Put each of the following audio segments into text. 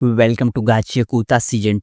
Welcome to गाचियाकुता season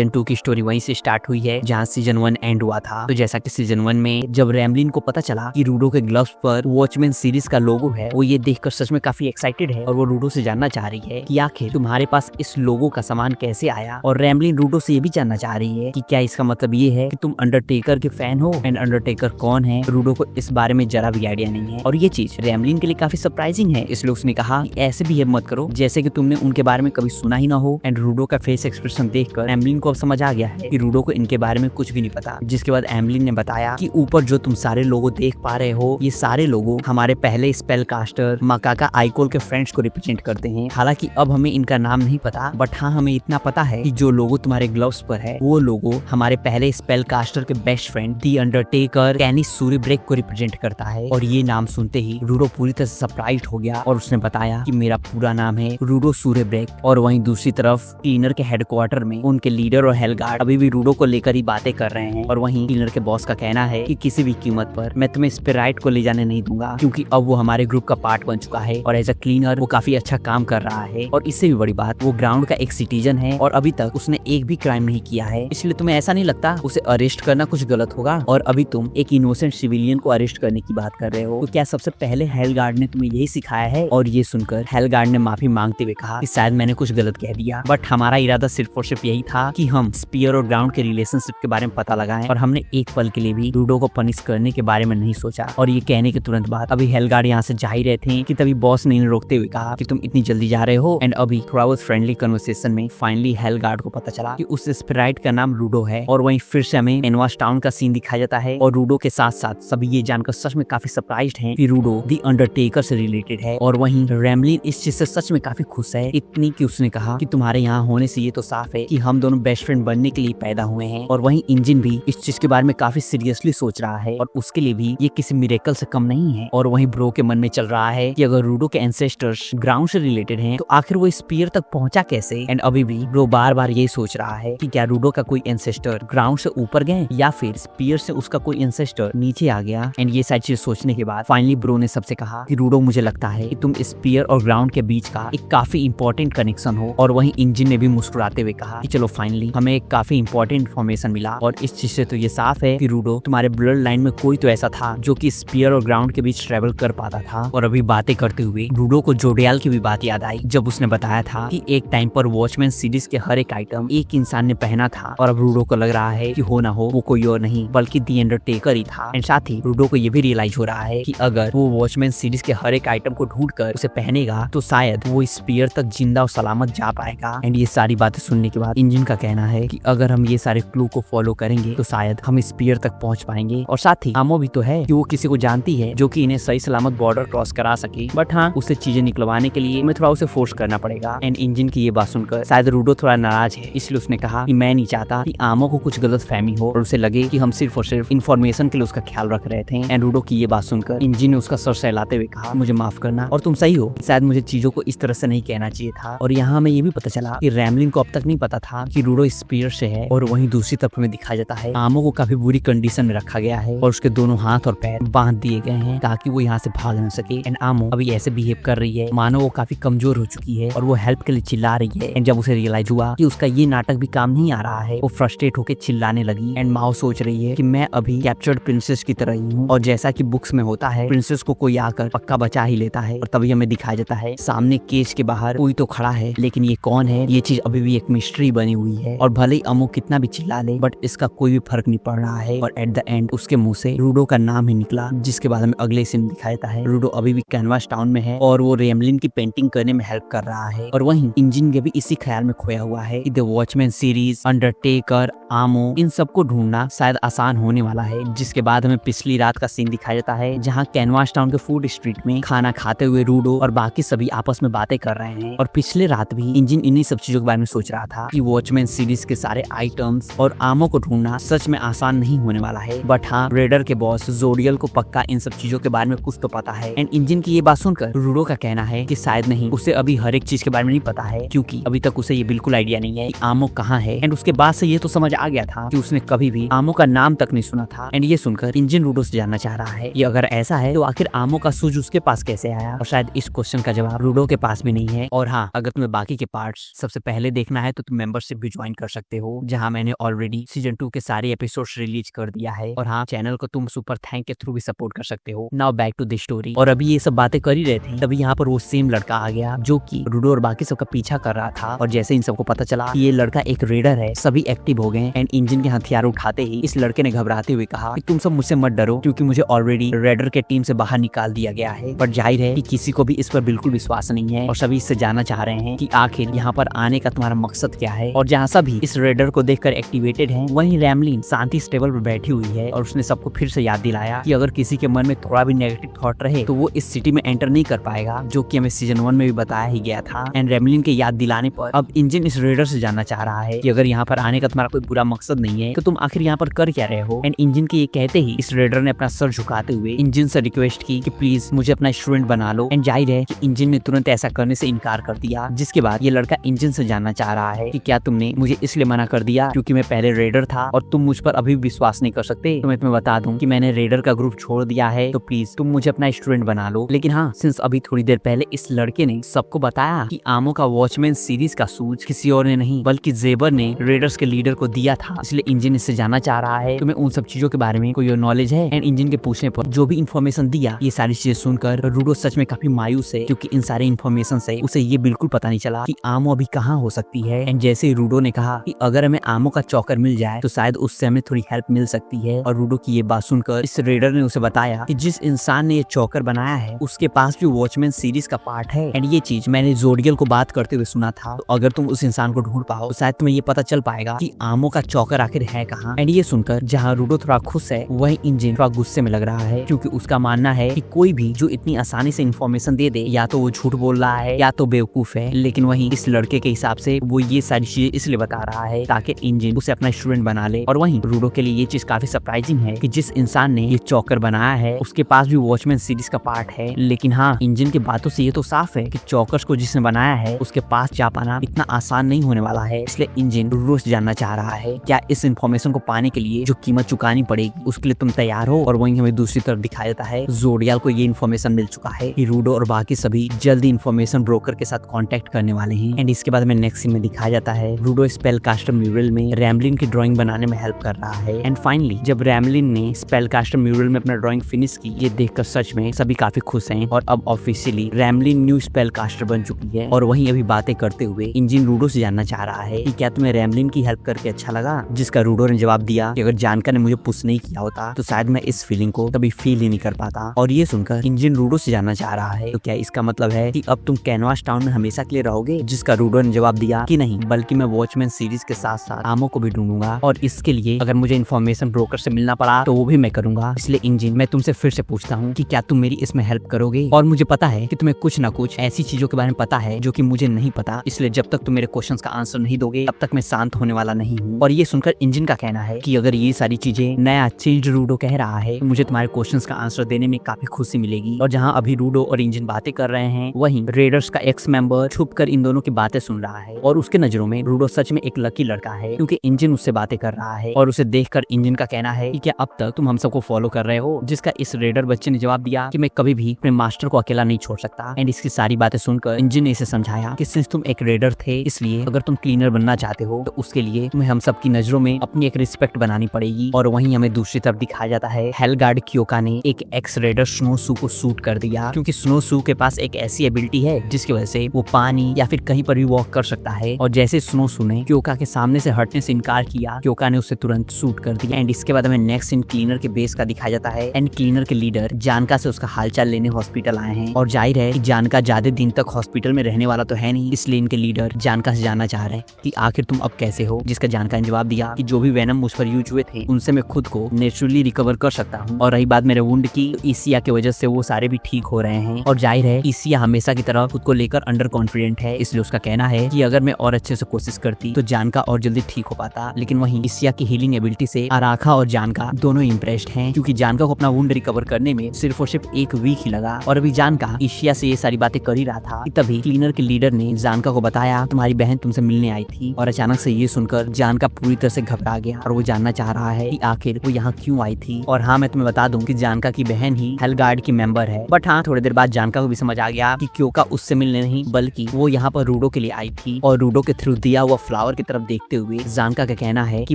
2 की story वहीं से स्टार्ट हुई है जहां सीजन 1 एंड हुआ था। तो जैसा कि सीजन 1 में जब रैमलिन को पता चला कि रूडो के ग्लव्स पर वॉचमैन सीरीज का लोगो है, वो ये देखकर सच में काफी एक्साइटेड है और वो रूडो से जानना चाह रही है कि आखिर तुम्हारे पास इस लोगो का सामान कैसे आया। और रैमलिन रूडो से ये भी जानना चाह रही है कि क्या इसका मतलब ये है कि तुम अंडरटेकर के फैन हो एंड अंडरटेकर कौन है। रूडो को इस बारे में जरा भी आइडिया नहीं है और ये चीज रैमलिन के लिए काफी सरप्राइजिंग है, इसलिए उसने कहा ऐसे बिहेव मत करो जैसे कि तुमने उनके बारे में कभी सुना ही ना हो। एंड रूडो का फेस एक्सप्रेशन देखकर एम्बलिन को अब समझ आ गया है कि रूडो को इनके बारे में कुछ भी नहीं पता। जिसके बाद एम्बलिन ने बताया कि ऊपर जो तुम सारे लोगो देख पा रहे हो, ये सारे लोगो हमारे पहले स्पेल कास्टर माकाका आइकोल के फ्रेंड्स को रिप्रेजेंट करते हैं। हालांकि अब हमें इनका नाम नहीं पता, बट हाँ हमें इतना पता है कि जो लोगो तुम्हारे ग्लव्स पर है वो लोगो हमारे पहले स्पेल कास्टर के बेस्ट फ्रेंड दी अंडरटेकर कैनिस सूर्यब्रेक को रिप्रेजेंट करता है। और ये नाम सुनते ही रूडो पूरी तरह से सरप्राइज्ड हो गया और उसने बताया कि मेरा पूरा नाम है रूडो सूर्यब्रेक। और वहीं दूसरी तरफ क्लीनर के हेडक्वार्टर में उनके लीडर और हेलगार्ड अभी भी रूडो को लेकर ही बातें कर रहे हैं। और वहीं क्लीनर के बॉस का कहना है कि किसी भी कीमत पर मैं तुम्हें स्पिराइट को ले जाने नहीं दूंगा, क्योंकि अब वो हमारे ग्रुप का पार्ट बन चुका है और एज अ क्लीनर वो काफी अच्छा काम कर रहा है। और इससे भी बड़ी बात, वो ग्राउंड का एक सिटीजन है और अभी तक उसने एक भी क्राइम नहीं किया है, इसलिए तुम्हें ऐसा नहीं लगता उसे अरेस्ट करना कुछ गलत होगा। और अभी तुम एक इनोसेंट सिविलियन को अरेस्ट करने की बात कर रहे हो, तो क्या सबसे पहले हेलगार्ड ने तुम्हें यही सिखाया है। और ये सुनकर हेलगार्ड ने माफी मांगते हुए कहा कि शायद मैंने कुछ गलत कह दिया, बट हमारा इरादा सिर्फ और सिर्फ यही था कि हम स्पीयर और ग्राउंड के रिलेशनशिप के बारे में पता लगाएं और हमने एक पल के लिए भी रूडो को पनिश करने के बारे में नहीं सोचा। और ये कहने के तुरंत बाद अभी हेलगार्ड यहाँ से जा ही रहे थे कि तभी बॉस ने रोकते हुए कहा कि तुम इतनी जल्दी जा रहे हो। एंड अभी थोड़ा बहुत फ्रेंडली कन्वर्सेशन में फाइनली हेलगार्ड को पता चला कि उस स्पिराइट का नाम रूडो है। और वहीं फिर से हमें एनवास टाउन का सीन दिखाया जाता है और रूडो के साथ साथ सभी ये जानकर सच में काफी सरप्राइज्ड हैं कि रूडो दी अंडरटेकर से रिलेटेड है। और वहीं रैमलिन इस चीज से सच में काफी खुश है, इतनी कि उसने कहा कि तुम्हारे यहाँ होने से ये तो साफ है कि हम दोनों बेस्ट फ्रेंड बनने के लिए पैदा हुए हैं। और वहीं इंजन भी इस चीज के बारे में काफी सीरियसली सोच रहा है और उसके लिए भी ये किसी मिरेकल से कम नहीं है। और वहीं ब्रो के मन में चल रहा है कि अगर रूडो के एंसेस्टर्स ग्राउंड से रिलेटेड हैं, तो आखिर वो स्पीयर तक पहुंचा कैसे। एंड अभी भी ब्रो बार बार यही सोच रहा है कि क्या रूडो का कोई एंसेस्टर ग्राउंड से ऊपर गए या फिर स्पीयर से उसका कोई एंसेस्टर नीचे आ गया। एंड ये सारी चीज सोचने के बाद फाइनली ब्रो ने सबसे कहा कि रूडो मुझे लगता है कि तुम स्पीयर और ग्राउंड के बीच का एक काफी इंपॉर्टेंट कनेक्शन हो। और वहीं इंजन ने भी मुस्कुराते हुए कहा कि चलो फाइनली हमें एक काफी इंपॉर्टेंट इन्फॉर्मेशन मिला और इस चीज से तो ये साफ है कि रूडो तुम्हारे ब्लड लाइन में कोई तो ऐसा था जो कि स्पीयर और ग्राउंड के बीच ट्रेवल कर पाता था। और अभी बातें करते हुए रूडो को जोडियाल की भी बात याद आई, जब उसने बताया था कि एक टाइम पर वॉचमैन सीरीज के हर एक आइटम एक इंसान ने पहना था। और अब रूडो को लग रहा है कि हो ना हो वो कोई और नहीं बल्कि दी अंडरटेकर ही था। एंड साथ ही रूडो को ये भी रियलाइज हो रहा है कि अगर वो वॉचमैन सीरीज के हर एक आइटम को ढूंढ कर उसे पहनेगा तो शायद वो स्पीयर तक जिंदा और सलामत जा पाएगा। एंड ये सारी बातें सुनने के बाद इंजन का कहना है कि अगर हम ये सारे क्लू को फॉलो करेंगे तो शायद हम स्पीयर तक पहुंच पाएंगे। और साथ ही आमो भी तो है कि वो किसी को जानती है जो कि इन्हें सही सलामत बॉर्डर क्रॉस करा सके, बट हाँ उसे चीजें निकलवाने के लिए हमें थोड़ा उसे फोर्स करना पड़ेगा। एंड इंजन की ये बात सुनकर शायद रूडो थोड़ा नाराज है, इसलिए उसने कहा कि मैं नहीं चाहता कि आमो को कुछ गलत फहमी हो और उसे लगे कि हम सिर्फ और सिर्फ इन्फॉर्मेशन के लिए उसका ख्याल रख रहे थे। एंड रूडो की ये बात सुनकर इंजन ने उसका सर सहलाते हुए कहा मुझे माफ करना और तुम सही हो, शायद मुझे चीजों को इस तरह से नहीं कहना चाहिए था। और यहाँ हमें ये भी पता चला कि रैमलिन को अब तक नहीं पता था कि रूडो स्पीयर से है। और वहीं दूसरी तरफ में दिखाया जाता है आमो को काफी बुरी कंडीशन में रखा गया है और उसके दोनों हाथ और पैर बांध दिए गए हैं ताकि वो यहाँ से भाग न सके। एंड आमो अभी ऐसे बिहेव कर रही है मानो वो काफी कमजोर हो चुकी है और वो हेल्प के लिए चिल्ला रही है। एंड जब उसे रियलाइज हुआ कि उसका ये नाटक भी काम नहीं आ रहा है, वो फ्रस्ट्रेट होकर चिल्लाने लगी। एंड माओ सोच रही है कि मैं अभी कैप्चर्ड प्रिंसेस की तरह ही हूँ और जैसा कि बुक्स में होता है प्रिंसेस को कोई आकर पक्का बचा ही लेता है। और तभी हमें दिखाया जाता है सामने केज के बाहर कोई तो खड़ा है, लेकिन ये कौन है ये चीज अभी भी एक मिस्ट्री बनी हुई है। और भले ही अमो कितना भी चिल्ला ले बट इसका कोई भी फर्क नहीं पड़ रहा है। और एट द एंड उसके मुंह से रूडो का नाम ही निकला, जिसके बाद हमें अगले सीन दिखाया जाता है रूडो अभी भी कैनवास टाउन में है और वो रैमलिन की पेंटिंग करने में हेल्प कर रहा है। और वहीं इंजन के भी इसी ख्याल में खोया हुआ है कि द वॉचमैन सीरीज, अंडरटेकर, आमो इन सबको ढूंढना शायद आसान होने वाला है। जिसके बाद हमें पिछली रात का सीन दिखाया जाता है जहाँ कैनवास टाउन के फूड स्ट्रीट में खाना खाते हुए रूडो और बाकी सभी आपस में बातें कर रहे हैं। और पिछले रात भी इंजन इन्हीं सब चीजों के बारे में सोच रहा था कि वॉचमैन सीरीज के सारे आइटम्स और आमो को ढूंढना सच में आसान नहीं होने वाला है। बट हाँ रेडर के बॉस जोडियल को पक्का इन सब चीजों के बारे में कुछ तो पता है। एंड इंजन की ये बात सुनकर रूडो का कहना है कि शायद नहीं, उसे अभी हर एक चीज के बारे में नहीं पता है, क्योंकि अभी तक उसे ये बिल्कुल आइडिया नहीं है कि आमो कहाँ है। एंड उसके बाद से ये तो समझ आ गया था कि उसने कभी भी आमो का नाम तक नहीं सुना था। एंड ये सुनकर इंजन रूडो से जानना चाह रहा है कि अगर ऐसा है तो आखिर आमो का सूज उसके पास कैसे आया, और शायद इस क्वेश्चन का जवाब रूडो के पास भी नहीं है। और हाँ, अगर तुम्हें बाकी के पार्ट्स सबसे पहले देखना है तो तुम मेंबरशिप भी ज्वाइन कर सकते हो, जहाँ मैंने ऑलरेडी सीजन 2 के सारे एपिसोड्स रिलीज कर दिया है। और हाँ, चैनल को तुम सुपर थैंक के थ्रू भी सपोर्ट कर सकते हो। Now back to the story. और अभी ये सब बातें कर ही रहे थे, तभी यहाँ पर वो सेम लड़का आ गया जो कि रूडो और बाकी सबका पीछा कर रहा था। और जैसे इन सबको पता चला कि ये लड़का एक रेडर है, सभी एक्टिव हो गए। एंड इंजन के हथियार उठाते ही इस लड़के ने घबराते हुए कहा कि तुम सब मुझसे मत डरो, क्योंकि मुझे ऑलरेडी रेडर के टीम से बाहर निकाल दिया गया है। पर जाहिर है कि किसी को भी इस पर बिल्कुल विश्वास नहीं है, और सभी इससे जानना चाह रहे हैं कि आखिर यहाँ पर आने का तुम्हारा मकसद क्या है। और जहाँ सभी इस रेडर को देखकर एक्टिवेटेड हैं, वहीं रैमलिन शांति टेबल पर बैठी हुई है। और उसने सबको फिर से याद दिलाया कि अगर किसी के मन में थोड़ा भी नेगेटिव थॉट रहे तो वो इस सिटी में एंटर नहीं कर पाएगा, जो कि हमें सीजन 1 में भी बताया ही गया था। एंड रैमलिन के याद दिलाने पर अब इंजन इस रेडर से जानना चाह रहा है कि अगर यहाँ पर आने का तुम्हारा कोई बुरा मकसद नहीं है तो तुम आखिर यहाँ पर कर क्या रहे हो। एंड इंजन के ये कहते ही इस रेडर ने अपना सर झुकाते हुए इंजन से रिक्वेस्ट की कि प्लीज मुझे अपना स्टूडेंट बना लो। एंड जाहिर है कि इंजन ने तुरंत ऐसा करने से इनकार कर दिया, जिसके बाद ये लड़का इंजन से जानना चाह रहा है कि क्या तुमने मुझे इसलिए मना कर दिया क्योंकि मैं पहले रेडर था और तुम मुझ पर अभी भी विश्वास नहीं कर सकते। तो मैं तुम्हें बता दूं कि मैंने रेडर का ग्रुप छोड़ दिया है, तो प्लीज तुम मुझे अपना स्टूडेंट बना लो। लेकिन हाँ, सिंस अभी थोड़ी देर पहले इस लड़के ने सबको बताया कि आमो का वॉचमैन सीरीज का सूज किसी और ने नहीं बल्कि जेबर ने रेडर्स के लीडर को दिया था, इसलिए इंजन इससे जानना चाह रहा है तुम्हें उन सब चीजों के बारे में कोई नॉलेज है। एंड इंजन के पूछने पर जो भी इन्फॉर्मेशन दिया, ये सारी चीजें सुनकर रूडो सच में काफी मायूस है, क्योंकि इन सारे इन्फॉर्मेशन से उसे ये बिल्कुल पता नहीं चला कि आमो अभी कहाँ हो सकती है। एंड जैसे ही रूडो ने कहा कि अगर हमें आमो का चौकर मिल जाए तो शायद उससे हमें थोड़ी हेल्प मिल सकती है, और रूडो की ये बात सुनकर इस रेडर ने उसे बताया कि जिस इंसान ने ये चौकर बनाया है उसके पास भी वॉचमैन सीरीज का पार्ट है। एंड ये चीज मैंने जोडियल को बात करते हुए सुना था, तो अगर तुम उस इंसान को ढूंढ पाओ तो शायद तुम्हें ये पता चल पाएगा कि आमो का चौकर आखिर है कहाँ। एंड ये सुनकर जहाँ रूडो थोड़ा खुश है, वही इंजन थोड़ा गुस्से में लग रहा है, क्योंकि उसका मानना है कि कोई भी जो इतनी आसानी से इन्फॉर्मेशन दे दे, या तो वो झूठ बोल रहा है या तो बेवकूफ है। लेकिन वहीं इस लड़के के हिसाब से वो ये सारी चीजें इसलिए बता रहा है ताकि इंजन उसे अपना स्टूडेंट बना ले। और वहीं रूडो के लिए ये चीज काफी सरप्राइजिंग है कि जिस इंसान ने ये चौकर बनाया है उसके पास भी वॉचमैन सीरीज का पार्ट है। लेकिन हाँ, इंजन की बातों से ये तो साफ है कि चौकर्स को जिसने बनाया है उसके पास जा पाना इतना आसान नहीं होने वाला है। इसलिए इंजन रूडो से जानना चाह रहा है क्या इस इन्फॉर्मेशन को पाने के लिए जो कीमत चुकानी पड़ेगी उसके लिए तुम तैयार हो। और वहीं हमें दूसरी तरफ दिखाया जाता है जोडियल को ये इन्फॉर्मेशन मिल चुका है कि रूडो और बाकी सभी जल्दी इन्फॉर्मेशन ब्रोकर के साथ कांटेक्ट करने वाले हैं। एंड इसके बाद हमें नेक्स्ट सीन में दिखाया जाता है रूडो स्पेल कास्टर म्यूरल में रैमलिन की ड्राइंग बनाने में हेल्प कर रहा है। एंड फाइनली जब रैमलिन ने स्पेल कास्टर म्यूरल में अपना ड्राइंग फिनिश की, ये देखकर सच में सभी काफी खुश हैं, और अब ऑफिशियली रैमलिन न्यू स्पेल कास्टर बन चुकी है। और वहीं अभी बातें करते हुए इंजन रूडो से जानना चाह रहा है कि क्या तुम्हें रैमलिन की हेल्प करके अच्छा लगा, जिसका रूडो ने जवाब दिया कि अगर जानकर ने मुझे पुश नहीं किया होता तो शायद मैं इस फीलिंग को कभी फील ही नहीं कर पाता। और ये सुनकर इंजन रूडो से जानना चाह रहा है तो क्या इसका मतलब है कि अब तुम कैनवास टाउन में हमेशा के लिए रहोगे, जिसका रूडो ने जवाब दिया कि नहीं, बल्कि मैं वॉचमैन सीरीज के साथ साथ आमो को भी ढूंढूंगा, और इसके लिए अगर मुझे इन्फॉर्मेशन ब्रोकर से मिलना पड़ा तो वो भी मैं करूंगा। इसलिए इंजन, मैं तुमसे फिर से पूछता हूँ कि क्या तुम मेरी इसमें हेल्प करोगे। और मुझे पता है कि तुम्हें कुछ ना कुछ ऐसी चीजों के बारे में पता है जो कि मुझे नहीं पता, इसलिए जब तक तुम मेरे क्वेश्चंस का आंसर नहीं दोगे तब तक मैं शांत होने वाला नहीं हूँ। और ये सुनकर इंजन का कहना है कि अगर ये सारी चीजें नया चीज रूडो कह रहा है तो मुझे तुम्हारे क्वेश्चंस का आंसर देने में काफी खुशी मिलेगी। और जहाँ अभी रूडो और इंजन बातें कर रहे हैं, वहीं रेडर्स का एक्स मेंबर छुपकर इन दोनों की बातें सुन रहा है, और उसके नजरों में रूडो सच में एक लकी लड़का है, क्योंकि इंजन उससे बातें कर रहा है। और उसे देखकर इंजन का कहना है कि क्या अब तक तुम हम सबको फॉलो कर रहे हो, जिसका इस रेडर बच्चे ने जवाब दिया कि मैं कभी भी अपने मास्टर को अकेला नहीं छोड़ सकता। एंड इसकी सारी बातें सुनकर इंजन ने इसे समझाया कि सिंस तुम एक रेडर थे, इसलिए अगर तुम क्लीनर बनना चाहते हो तो उसके लिए तुम्हें हम सबकी नजरों में अपनी एक रिस्पेक्ट बनानी पड़ेगी। और वहीं हमें दूसरी तरफ दिखाया जाता है हेलगार्ड क्योका ने एक एक्स रेडर स्नो सू को शूट कर दिया, क्योंकि स्नो सू के पास एक ऐसी एबिलिटी है जिसकी वजह से वो पानी या फिर कहीं पर भी वॉक कर सकता है। और जैसे स्नो सू ने क्योका के सामने से हटने से इनकार किया, क्योका ने उसे तुरंत शूट कर दिया। एंड इसके बाद हमें नेक्स्ट सीन क्लीनर के बेस का दिखाया जाता है। एंड क्लीनर के लीडर जानका से उसका हालचाल लेने हॉस्पिटल आए हैं, और जाहिर है कि जानका ज्यादा दिन तक हॉस्पिटल में रहने वाला तो है नहीं, इसलिए इनके लीडर जानका से जानना चाह रहे हैं कि आखिर तुम अब कैसे हो, जिसका जानका ने जवाब दिया कि जो भी वेनम मुझ पर यूज हुए थे उनसे मैं खुद को नेचुरली रिकवर कर सकता हूँ। और रही बात मेरे वुंड की, तो ईसिया की वजह से वो सारे भी ठीक हो रहे हैं। और जाहिर है ईसिया हमेशा की तरह खुद को लेकर अंडर कॉन्फिडेंट है, इसलिए उसका कहना है कि अगर मैं और अच्छे से कोशिश करती तो जानका और जल्दी ठीक हो पाता। लेकिन वहीं ईसिया की हीलिंग एबिलिटी से अराखा और जानका दोनों इम्प्रेस्ड हैं, क्योंकि जानका को अपना वुंड रिकवर करने में सिर्फ और सिर्फ एक वीक ही लगा। और अभी जानका ईसिया से ये सारी बातें कर ही रहा था कि तभी क्लीनर के लीडर ने जानका को बताया तुम्हारी बहन तुमसे मिलने आई थी। और अचानक से ये सुनकर जानका जानका पूरी तरह से घबरा गया और वो जानना चाह रहा है कि आखिर वो यहाँ क्यों आई थी। और हाँ, मैं तुम्हें बता दूं कि जानका की बहन ही हेलगार्ड की मेंबर है। बट हाँ, थोड़ी देर बाद जानका को भी समझ आ गया कि क्योका उससे मिलने नहीं बल्कि वो यहाँ पर रूडो के लिए आई थी। और रूडो के थ्रू दिया हुआ फ्लावर की तरफ देखते हुए जानका का कहना है कि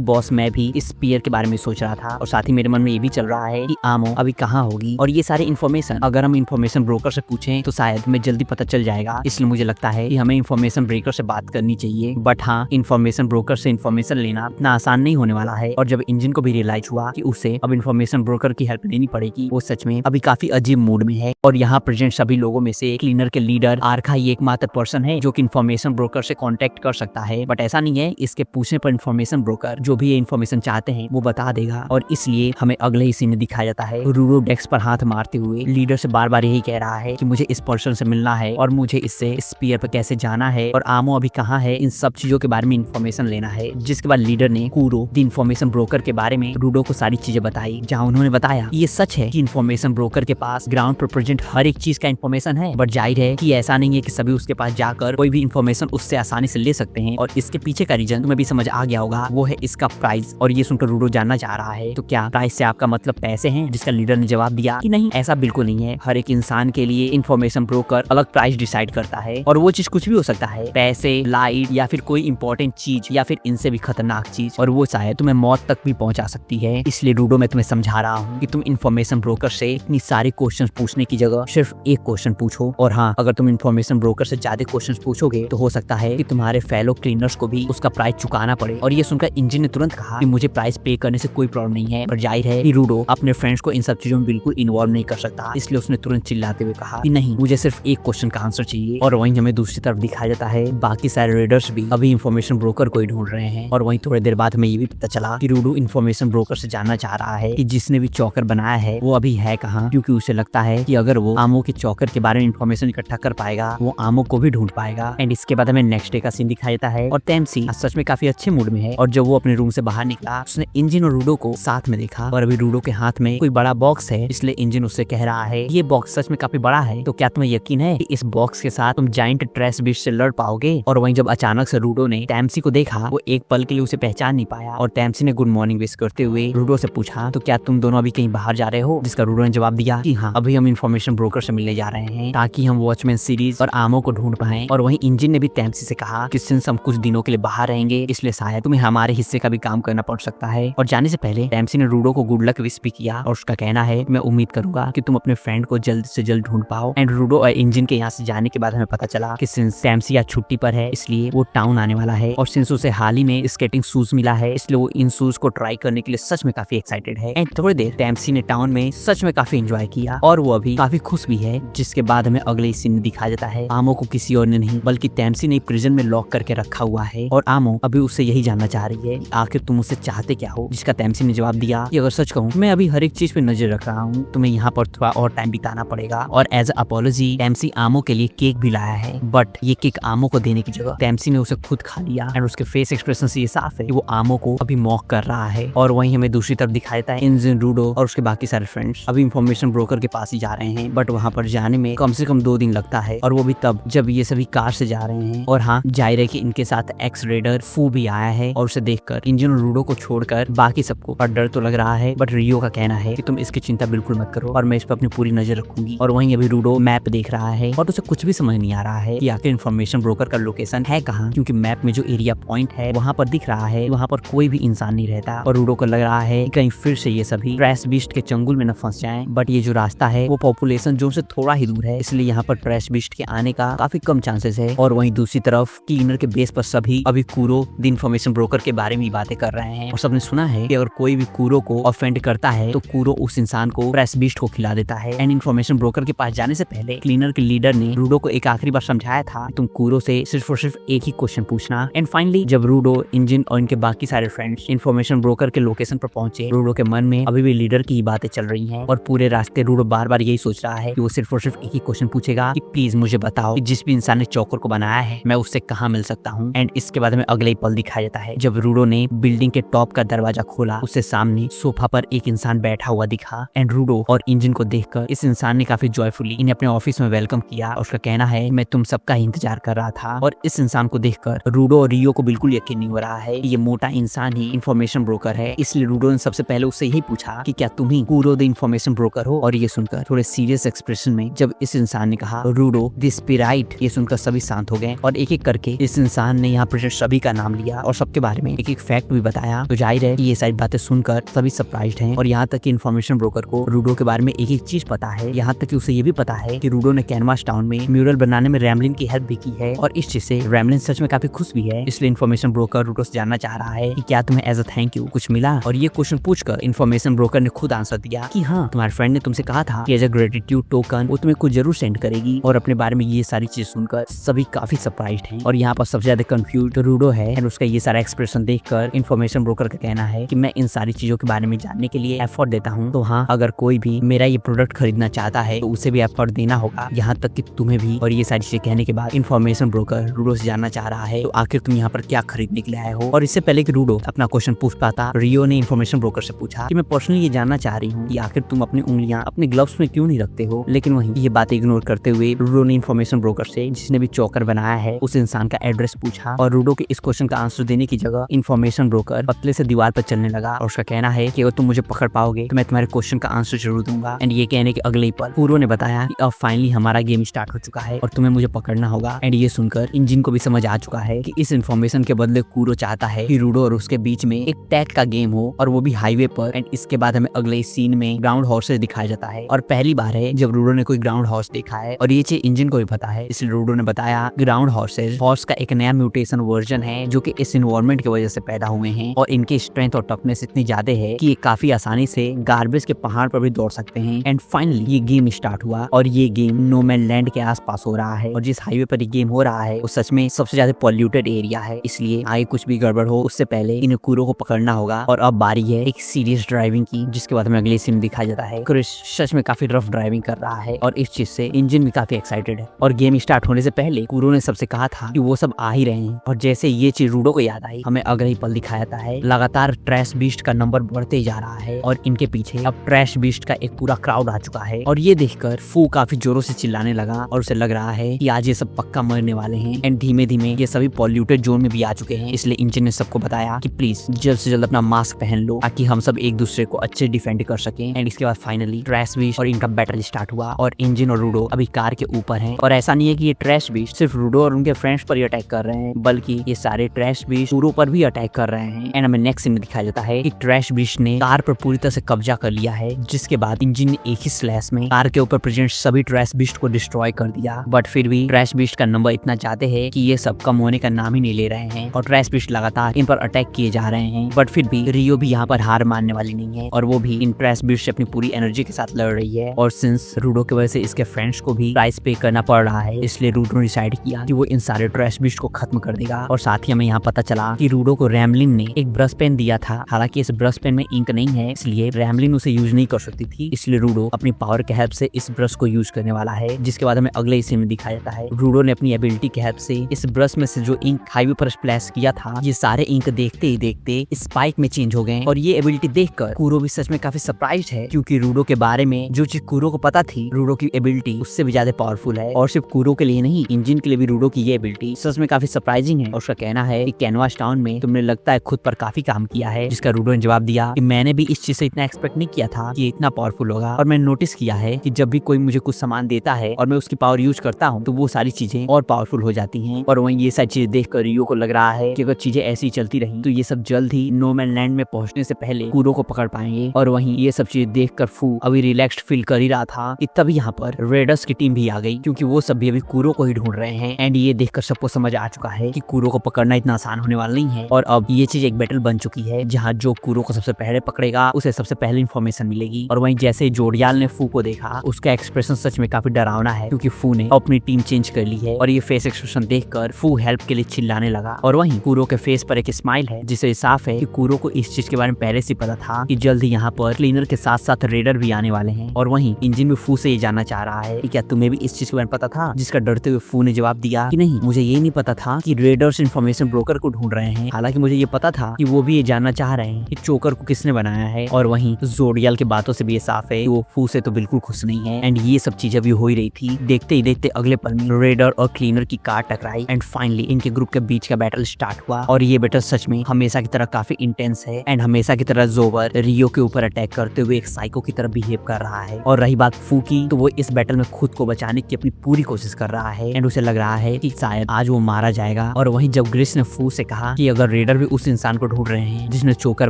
बॉस, मैं भी इस स्पीयर के बारे में सोच रहा था और साथ ही मेरे मन में ये भी चल रहा है कि आमो अभी कहाँ होगी। और ये सारे इन्फॉर्मेशन अगर हम इन्फॉर्मेशन ब्रोकर से पूछें तो शायद हमें जल्दी पता चल जाएगा। इसलिए मुझे लगता है कि हमें इन्फॉर्मेशन ब्रोकर से बात करनी चाहिए। बट हाँ, इन्फॉर्मेशन ब्रोकर से इन्फॉर्मेशन लेना इतना आसान नहीं होने वाला है। और जब इंजन को भी रियलाइज हुआ कि उसे अब इन्फॉर्मेशन ब्रोकर की हेल्प लेनी पड़ेगी, वो सच में अभी काफी अजीब मूड में है। और यहाँ प्रेजेंट सभी लोगों में से क्लीनर के लीडर आर्का ही एकमात्र पर्सन है जो कि इन्फॉर्मेशन ब्रोकर से कांटेक्ट कर सकता है। बट ऐसा नहीं है, इसके पूछने पर इन्फॉर्मेशन ब्रोकर जो भी ये इन्फॉर्मेशन चाहते हैं वो बता देगा। और इसलिए हमें अगले ही सीन में दिखाया जाता है रूडो डेस्क पर हाथ मारते हुए लीडर से बार बार यही कह रहा है कि मुझे इस पर्सन से मिलना है और मुझे इससे स्पीयर पर कैसे जाना है और आमो अभी कहाँ है, इन सब चीजों के बारे में इन्फॉर्मेशन लेना है। जिसके बाद लीडर ने कूरो द इन्फॉर्मेशन ब्रोकर के बारे में रूडो को सारी चीजें बताई, जहाँ उन्होंने बताया ये सच है कि इन्फॉर्मेशन ब्रोकर के पास ग्राउंड पर प्रेजेंट हर एक चीज का इन्फॉर्मेशन है। बट जाहिर है कि ऐसा नहीं है कि सभी उसके पास जाकर कोई भी इन्फॉर्मेशन उससे आसानी से ले सकते हैं। और इसके पीछे का रीजन तुम्हें भी समझ आ गया होगा, वो है इसका प्राइस। और ये सुनकर रूडो जानना चाह रहा है, तो क्या प्राइस से आपका मतलब पैसे हैं? जिसका लीडर ने जवाब दिया कि नहीं, ऐसा बिल्कुल नहीं है। हर एक इंसान के लिए इन्फॉर्मेशन ब्रोकर अलग प्राइस डिसाइड करता है और वो चीज कुछ भी हो सकता है, पैसे, लाइट या फिर कोई इंपॉर्टेंट चीज या फिर इनसे भी खतरनाक चीज, और वो शायद तुम्हें मौत तक भी पहुंचा सकती है। इसलिए रूडो मैं तुम्हें समझा रहा हूँ कि तुम इन्फॉर्मेशन ब्रोकर से इतनी सारे क्वेश्चन पूछने की जगह सिर्फ एक क्वेश्चन पूछो। और हाँ, अगर तुम इन्फॉर्मेशन ब्रोकर से ज्यादा क्वेश्चन पूछोगे तो हो सकता है कि तुम्हारे फेलो क्लीनर्स को भी उसका प्राइस चुकाना पड़े। और ये सुनकर इंजन ने तुरंत कहा कि मुझे प्राइस पे करने से कोई प्रॉब्लम नहीं है। पर जाहिर है कि रूडो अपने फ्रेंड्स को इन सब चीजों में बिल्कुल इन्वॉल्व नहीं कर सकता, इसलिए उसने तुरंत चिल्लाते हुए कहा कि नहीं, मुझे सिर्फ एक क्वेश्चन का आंसर चाहिए। और वहीं हमें दूसरी तरफ दिखाया जाता है बाकी सारे रेडर्स भी अभी इन्फॉर्मेशन ब्रोकर को ही ढूंढ रहे हैं। और वहीं थोड़ी देर बाद हमें ये भी पता चला कि रूडो इन्फॉर्मेशन ब्रोकर से जानना चाह रहा है कि जिसने भी चौकर बनाया है वो अभी है कहाँ, क्योंकि उसे लगता है कि अगर वो आमो के चौकर के बारे में इन्फॉर्मेशन इकट्ठा कर पाएगा वो आमो को भी ढूंढ पाएगा। एंड इसके बाद हमें नेक्स्ट डे का सीन दिखाया जाता है और टेम्सी सच में काफी अच्छे मूड में है। और जब वो अपने रूम से बाहर निकला उसने इंजन और रूडो को साथ में देखा और अभी रूडो के हाथ में कोई बड़ा बॉक्स है, इसलिए इंजन उससे कह रहा है ये बॉक्स सच में काफी बड़ा है, तो क्या तुम्हें यकीन है कि इस बॉक्स के साथ तुम जायंट ट्रेस बीस्ट से लड़ पाओगे? और वहीं जब अचानक से रूडो ने टेम्सी को देखा, वो एक पल के लिए उसे पहचान नहीं पाया और टेम्सी ने गुड मॉर्निंग विश करते हुए रूडो से पूछा तो क्या तुम दोनों अभी कहीं बाहर जा रहे हो? जिसका रूडो ने जवाब दिया कि हाँ, अभी हम इन्फॉर्मेशन ब्रोकर से मिलने जा रहे हैं ताकि हम वॉचमैन सीरीज और आमो को ढूंढ पाएं। और वहीं इंजन ने भी टेम्सी से कहा कि सिंस हम कुछ दिनों के लिए बाहर रहेंगे इसलिए शायद तुम्हें हमारे हिस्से का भी काम करना पड़ सकता है। और जाने से पहले टेम्सी ने रूडो को गुड लक विश भी किया और उसका कहना है मैं उम्मीद करूंगा कि तुम अपने फ्रेंड को जल्द से जल्द ढूंढ पाओ। एंड रूडो और इंजन के यहाँ से जाने के बाद हमें पता चला कि सिंस टेम्सी आज छुट्टी पर है इसलिए वो टाउन आने वाला है और सिंस उसे हाल ही में स्केटिंग शूज मिला है इसलिए वो इन शूज को ट्राई करने के लिए सच में काफी एक्साइटेड है। एंड थोड़ी देर टेम्सी ने टाउन में सच में काफी एंजॉय किया और वो अभी काफी खुश भी है। जिसके बाद हमें अगले सीन में दिखाया जाता है आमो को किसी और ने नहीं बल्कि टेम्सी ने प्रिजन में लॉक करके रखा हुआ है और आमो अभी उससे यही जानना चाह रही है आखिर तुम उससे चाहते क्या हो? जिसका टेम्सी ने जवाब दिया कि अगर सच कहूँ मैं अभी हर एक चीज पे नजर रख रहा हूँ, तुम्हें यहाँ पर थोड़ा और टाइम बिताना पड़ेगा। और एज अ अपॉलॉजी टेम्सी आमो के लिए केक भी लाया है, बट ये केक आमो को देने की जगह टेम्सी ने उसे खुद खा लिया एंड उसके फेस एक्सप्रेशन से ये साफ है कि वो आमो को अभी मॉक कर रहा है। और वहीं हमें दूसरी तरफ दिखाया जाता है इंजन, रूडो और उसके बाकी सारे फ्रेंड्स अभी इन्फॉर्मेशन ब्रोकर के पास ही जा रहे हैं, बट वहाँ पर जाने में कम से कम 2 दिन लगता है और वो भी तब जब ये सभी कार से जा रहे हैं। और हाँ, जाहिर है कि इनके साथ एक्स रेडर फू भी आया है और उसे देखकर इंजन और रूडो को छोड़कर बाकी सबको डर तो लग रहा है, बट रियो का कहना है कि तुम इसकी चिंता बिल्कुल मत करो और मैं इस पर अपनी पूरी नजर रखूंगी। और वहीं अभी रूडो मैप देख रहा है और उसे कुछ भी समझ नहीं आ रहा है कि आखिर इन्फॉर्मेशन ब्रोकर का लोकेशन है कहाँ, क्योंकि मैप में जो एरिया पॉइंट है वहाँ पर दिख रहा है वहाँ पर कोई भी इंसान नहीं रहता। और रूडो को लग रहा है कि कहीं फिर से ये सभी ट्रैश बीस्ट के चंगुल में न फंस जाएं, बट ये जो रास्ता है वो पॉपुलेशन जोन से थोड़ा ही दूर है इसलिए यहाँ पर ट्रैश बीस्ट के आने का काफी कम चांसेस है। और वहीं दूसरी तरफ क्लीनर के बेस पर सभी अभी कूरो द इन्फॉर्मेशन ब्रोकर के बारे में बातें कर रहे हैं और सबने सुना है कि अगर कोई भी कूरो को ऑफेंड करता है तो कूरो उस इंसान को ट्रैश बीस्ट को खिला देता है। एंड इन्फॉर्मेशन ब्रोकर के पास जाने से पहले क्लीनर के लीडर ने रूडो को एक आखिरी बार समझाया था तुम कूरो से सिर्फ और सिर्फ एक ही क्वेश्चन पूछना। एंड फाइनली जब रूडो, इंजन और इनके बाकी सारे फ्रेंड्स इन्फॉर्मेशन ब्रोकर के लोकेशन पर पहुंचे, रूडो के मन में अभी भी लीडर की ही बातें चल रही हैं और पूरे रास्ते रूडो बार बार यही सोच रहा है कि वो सिर्फ और सिर्फ एक ही क्वेश्चन पूछेगा कि प्लीज मुझे बताओ कि जिस भी इंसान ने चौकर को बनाया है मैं उससे कहाँ मिल सकता हूँ। एंड इसके बाद हमें अगले ही पल दिखाया जाता है जब रूडो ने बिल्डिंग के टॉप का दरवाजा खोला, उससे सामने सोफा पर एक इंसान बैठा हुआ दिखा। एंड रूडो और इंजन को देखकर इस इंसान ने काफी जॉयफुली इन्हें अपने ऑफिस में वेलकम किया और उसका कहना है मैं तुम सबका ही इंतजार कर रहा था। और इस इंसान को देखकर रूडो और रियो को बिल्कुल यकीन नहीं हो रहा है ये मोटा इंसान ही इन्फॉर्मेशन ब्रोकर है। इसलिए रूडो ने सबसे पहले उससे यही पूछा कि क्या तुम ही कूरो द इन्फॉर्मेशन ब्रोकर हो। और ये सुनकर थोड़े सीरियस एक्सप्रेशन में जब इस इंसान ने कहा रूडो दिस स्पिराइट, ये सुनकर सभी शांत हो गए और एक एक करके इस इंसान ने यहाँ प्रेजेंट सभी का नाम लिया और सबके बारे में एक एक फैक्ट भी बताया। तो जाहिर है कि ये सारी बातें सुनकर सभी सरप्राइज्ड हैं और यहाँ तक कि इन्फॉर्मेशन ब्रोकर को रूडो के बारे में एक एक चीज पता है। यहाँ तक कि उसे ये भी पता है कि रूडो ने कैनवास टाउन में म्यूरल बनाने में रैमलिन की हेल्प भी की है और इस चीज से रैमलिन सच में काफी खुश भी है। इसलिए इन्फॉर्मेशन ब्रोकर रूडो से जानना चाह रहा है कि क्या तुम्हें एज अ थैंक यू कुछ मिला। और ये क्वेश्चन पूछकर इन्फॉर्मेशन ब्रोकर ने खुद आंसर दिया कि हाँ, तुम्हारे फ्रेंड ने तुमसे कहा था कि एज अ ग्रेटिट्यूड टोकन वो तुम्हें कुछ जरूर सेंड करेगी। और अपने बारे में ये सारी चीज सुनकर सभी काफी सरप्राइज्ड हैं और यहाँ पर सबसे ज्यादा कंफ्यूज रूडो है। और उसका ये सारा एक्सप्रेशन देखकर इन्फॉर्मेशन ब्रोकर का कहना है कि मैं इन सारी चीजों के बारे में जानने के लिए एफर्ट देता हूँ, तो हाँ, अगर कोई भी मेरा ये प्रोडक्ट खरीदना चाहता है तो उसे भी एफर्ट देना होगा, यहाँ तक कि तुम्हें भी। और ये सारी चीजें कहने के बाद इन्फॉर्मेशन ब्रोकर रूडो से जानना चाह रहा है तो आखिर तुम यहाँ पर क्या खरीदने के लिए आए हो। और इससे पहले कि रूडो अपना क्वेश्चन पूछ पाता, रियो ने इन्फॉर्मेशन ब्रोकर से पूछा कि मैं पर्सनली ये जानना चाह रही हूँ कि आखिर तुम अपनी उंगलियां अपने ग्लव्स में क्यों नहीं रखते हो। लेकिन वहीं ये बात इग्नोर करते हुए रूडो ने इन्फॉर्मेशन ब्रोकर से, जिसने भी चौकर बनाया है, उस इंसान का एड्रेस पूछा। और रूडो के इस क्वेश्चन का आंसर देने की जगह इन्फॉर्मेशन ब्रोकर पतले से दीवार पर चलने लगा और उसका कहना है कि अगर तुम मुझे पकड़ पाओगे तो मैं तुम्हारे क्वेश्चन का आंसर जरूर दूंगा। एंड ये कहने के अगले ही पल पूरो ने बताया कि अब फाइनली हमारा गेम स्टार्ट हो चुका है और तुम्हें मुझे पकड़ना होगा। एंड ये सुनकर इंजिन को भी समझ आ चुका है कि इस इन्फॉर्मेशन के बदले कूरो चाहता है कि रूडो और उसके बीच में एक टैग का गेम हो और वो भी हाईवे पर। एंड इसके बाद हमें अगले सीन में ग्राउंड हॉर्सेस दिखाया जाता है और पहली बार है जब रूडो ने कोई ग्राउंड हॉर्स देखा है और ये चीज इंजन को भी पता है। इसलिए रूडो ने बताया ग्राउंड हॉर्सेस हॉर्स का एक नया म्यूटेशन वर्जन है जो कि इस इन्वायरमेंट की वजह से पैदा हुए हैं और इनकी स्ट्रेंथ और टफनेस इतनी ज्यादा है कि ये काफी आसानी से गार्बेज के पहाड़ पर भी दौड़ सकते हैं। एंड फाइनली ये गेम स्टार्ट हुआ और ये गेम नो मैन लैंड के आसपास हो रहा है और जिस हाईवे पर ये गेम हो रहा है वो सच में सबसे ज्यादा पॉल्यूटेड एरिया है। इसलिए आगे कुछ भी गड़बड़ हो उससे पहले इन कूरो को पकड़ना होगा। और अब बारी है एक सीरियस ड्राइविंग की, जिसके बाद हमें अगले सीन दिखाया जाता है क्रिस सच में काफी रफ ड्राइविंग कर रहा है और इस चीज से इंजन भी काफी एक्साइटेड है। और गेम स्टार्ट होने से पहले कूरो ने सबसे कहा था कि वो सब आ ही रहे हैं और जैसे ये चीज रूडो को याद आई हमें अगले ही पल दिखाया जाता है लगातार ट्रैश बीस्ट का नंबर बढ़ते जा रहा है और इनके पीछे अब ट्रैश बीस्ट का एक पूरा क्राउड आ चुका है। और ये देखकर फू काफी जोरों से चिल्लाने लगा और उसे लग रहा है कि आज ये सब पक्का मरने वाले हैं। एंड धीमे धीमे ये सभी पॉल्यूटेड जोन में भी आ चुके हैं। इसलिए इंजन ने सबको बताया कि प्लीज जल्द से जल्द अपना मास्क पहन लो ताकि हम सब एक दूसरे को अच्छे डिफेंड कर सकें। एंड इसके बाद फाइनली ट्रैश बीस्ट और इनका बैटल स्टार्ट हुआ और इंजन और रूडो अभी कार के ऊपर हैं। और ऐसा नहीं है कि ये ट्रैश बीस्ट सिर्फ रूडो और उनके फ्रेंड्स पर ही अटैक कर रहे हैं, बल्कि ये सारे ट्रैश बीस्ट कूरो पर भी अटैक कर रहे हैं। एंड हमें नेक्स्ट सीन में दिखाया जाता है कि ट्रैश बीस्ट ने कार पर पूरी तरह से कब्जा कर लिया है, जिसके बाद इंजन ने एक ही स्लैश में कार के ऊपर प्रेजेंट सभी ट्रैश बीस्ट को डिस्ट्रॉय कर दिया। बट फिर भी ट्रैश बीस्ट का नंबर इतना ज्यादा है कि ये सब कम होने का नाम ही नहीं ले रहे हैं और ट्रैश बीस्ट लगातार इन पर अटैक किए जा रहे हैं। बट फिर भी रियो भी यहाँ पर हार मानने वाली नहीं है और वो भी इन ट्रैश बीस्ट से अपनी पूरी एनर्जी के साथ लड़ रही है। और सिंस रूडो की वजह से इसके फ्रेंड्स को भी प्राइस पे करना पड़ रहा है, इसलिए रूडो ने डिसाइड किया कि वो इन सारे ट्रैश बीस्ट को खत्म कर देगा। और साथ ही हमें यहाँ पता चला कि रूडो को रैमलिन ने एक ब्रश पेन दिया था, हालांकि इस ब्रश पेन में इंक नहीं है, इसलिए रैमलिन उसे यूज नहीं कर सकती थी। इसलिए रूडो अपनी पावर के हेल्प से इस ब्रश को यूज करने वाला है, जिसके बाद हमें अगले सीन में दिखाया जाता है रूडो ने अपनी एबिलिटी के हेल्प से इस ब्रश में से जो इंक हाईवे पर स्प्लैश किया था, ये सारे इंक देखते ही देखते स्पाइक में चेंज हो गए। और ये एबिलिटी देखकर कूरो भी सच में काफी सरप्राइज्ड है, क्योंकि रूडो के बारे में जो चीज कूरो को पता थी, रूडो की एबिलिटी उससे भी ज्यादा पावरफुल है। और सिर्फ कूरो के लिए नहीं, इंजन के लिए भी रूडो की ये एबिलिटी सच में काफी सरप्राइजिंग है। और उसका कहना है कि कैनवास टाउन में तुमने लगता है खुद पर काफी काम किया है, जिसका रूडो ने जवाब दिया कि मैंने भी इस चीज से इतना एक्सपेक्ट नहीं किया था कि ये इतना पावरफुल होगा। और मैंने नोटिस किया है कि जब भी कोई मुझे कुछ सामान देता है और मैं उसकी पावर यूज करता हूँ तो वो सारी चीजें और पावरफुल हो जाती हैं। और वहीं ये सारी चीजें देखकर रियो को लग रहा है कि अगर चीजें ऐसी चलती रही तो ये सब जल्द ही नो मैन लैंड में पहुंचने से पहले कूरो को पकड़ पाएंगे। और वहीं ये सब चीजें देखकर फू अभी रिलैक्स्ड फील कर ही रहा था कि तभी यहाँ पर रेडर्स की टीम भी आ गई, क्योंकि वो सब भी अभी कूरो को ही ढूंढ रहे हैं। एंड ये देखकर सबको समझ आ चुका है कि कूरो को पकड़ना इतना आसान होने वाला नहीं है। और अब ये चीज एक बैटल बन चुकी है, जहाँ जो कूरो को सबसे पहले पकड़ेगा उसे सबसे पहले इन्फॉर्मेशन मिलेगी। और वहीं जैसे जोड़ियाल ने फू को देखा, उसका एक्सप्रेशन सच में काफी डरावना है, क्योंकि फू ने अपनी टीम चेंज कर ली है। और ये फेस एक्सप्रेशन देखकर फू हेल्प के लिए चिल्लाने लगा। और वहीं कूरो के फेस पर एक स्माइल है, जिससे साफ है कि कूरो को इस चीज के बारे में पहले से पता था कि जल्द ही यहाँ पर क्लीनर के साथ साथ रेडर भी आने वाले हैं। और वहीं इंजन भी फू से ये जानना चाह रहा है कि क्या तुम्हें भी इस चीज के बारे में पता था, जिसका डरते हुए फू ने जवाब दिया कि नहीं, मुझे ये नहीं पता था कि रेडर्स इन्फॉर्मेशन ब्रोकर को ढूंढ रहे हैं, हालांकि मुझे ये पता था कि वो भी ये जानना चाह रहे हैं कि चोकर को किसने बनाया है। और वहीं जोडियाल की बातों से भी ये साफ है कि वो फू से तो बिल्कुल खुश नहीं है। एंड ये सब चीजें भी हो ही रही थी। देखते ही देखते अगले पल में रेडर और क्लीनर की कार टकराई एंड फाइनली इनके ग्रुप के बीच का बैटल स्टार्ट हुआ। और ये बैटल सच में हमेशा की तरह काफी इंटेंस है एंड हमेशा की तरह जोवर रियो के ऊपर अटैक करते हुए एक साइको की तरह बिहेव कर रहा है। और रही बात फू की, तो वो इस बैटल में खुद को बचाने की अपनी पूरी कोशिश कर रहा है एंड उसे लग रहा है कि शायद आज वो मारा जाएगा। और वहीं जब ग्रिस ने फू से कहा कि अगर रेडर भी उस इंसान को ढूंढ रहे हैं जिसने चोकर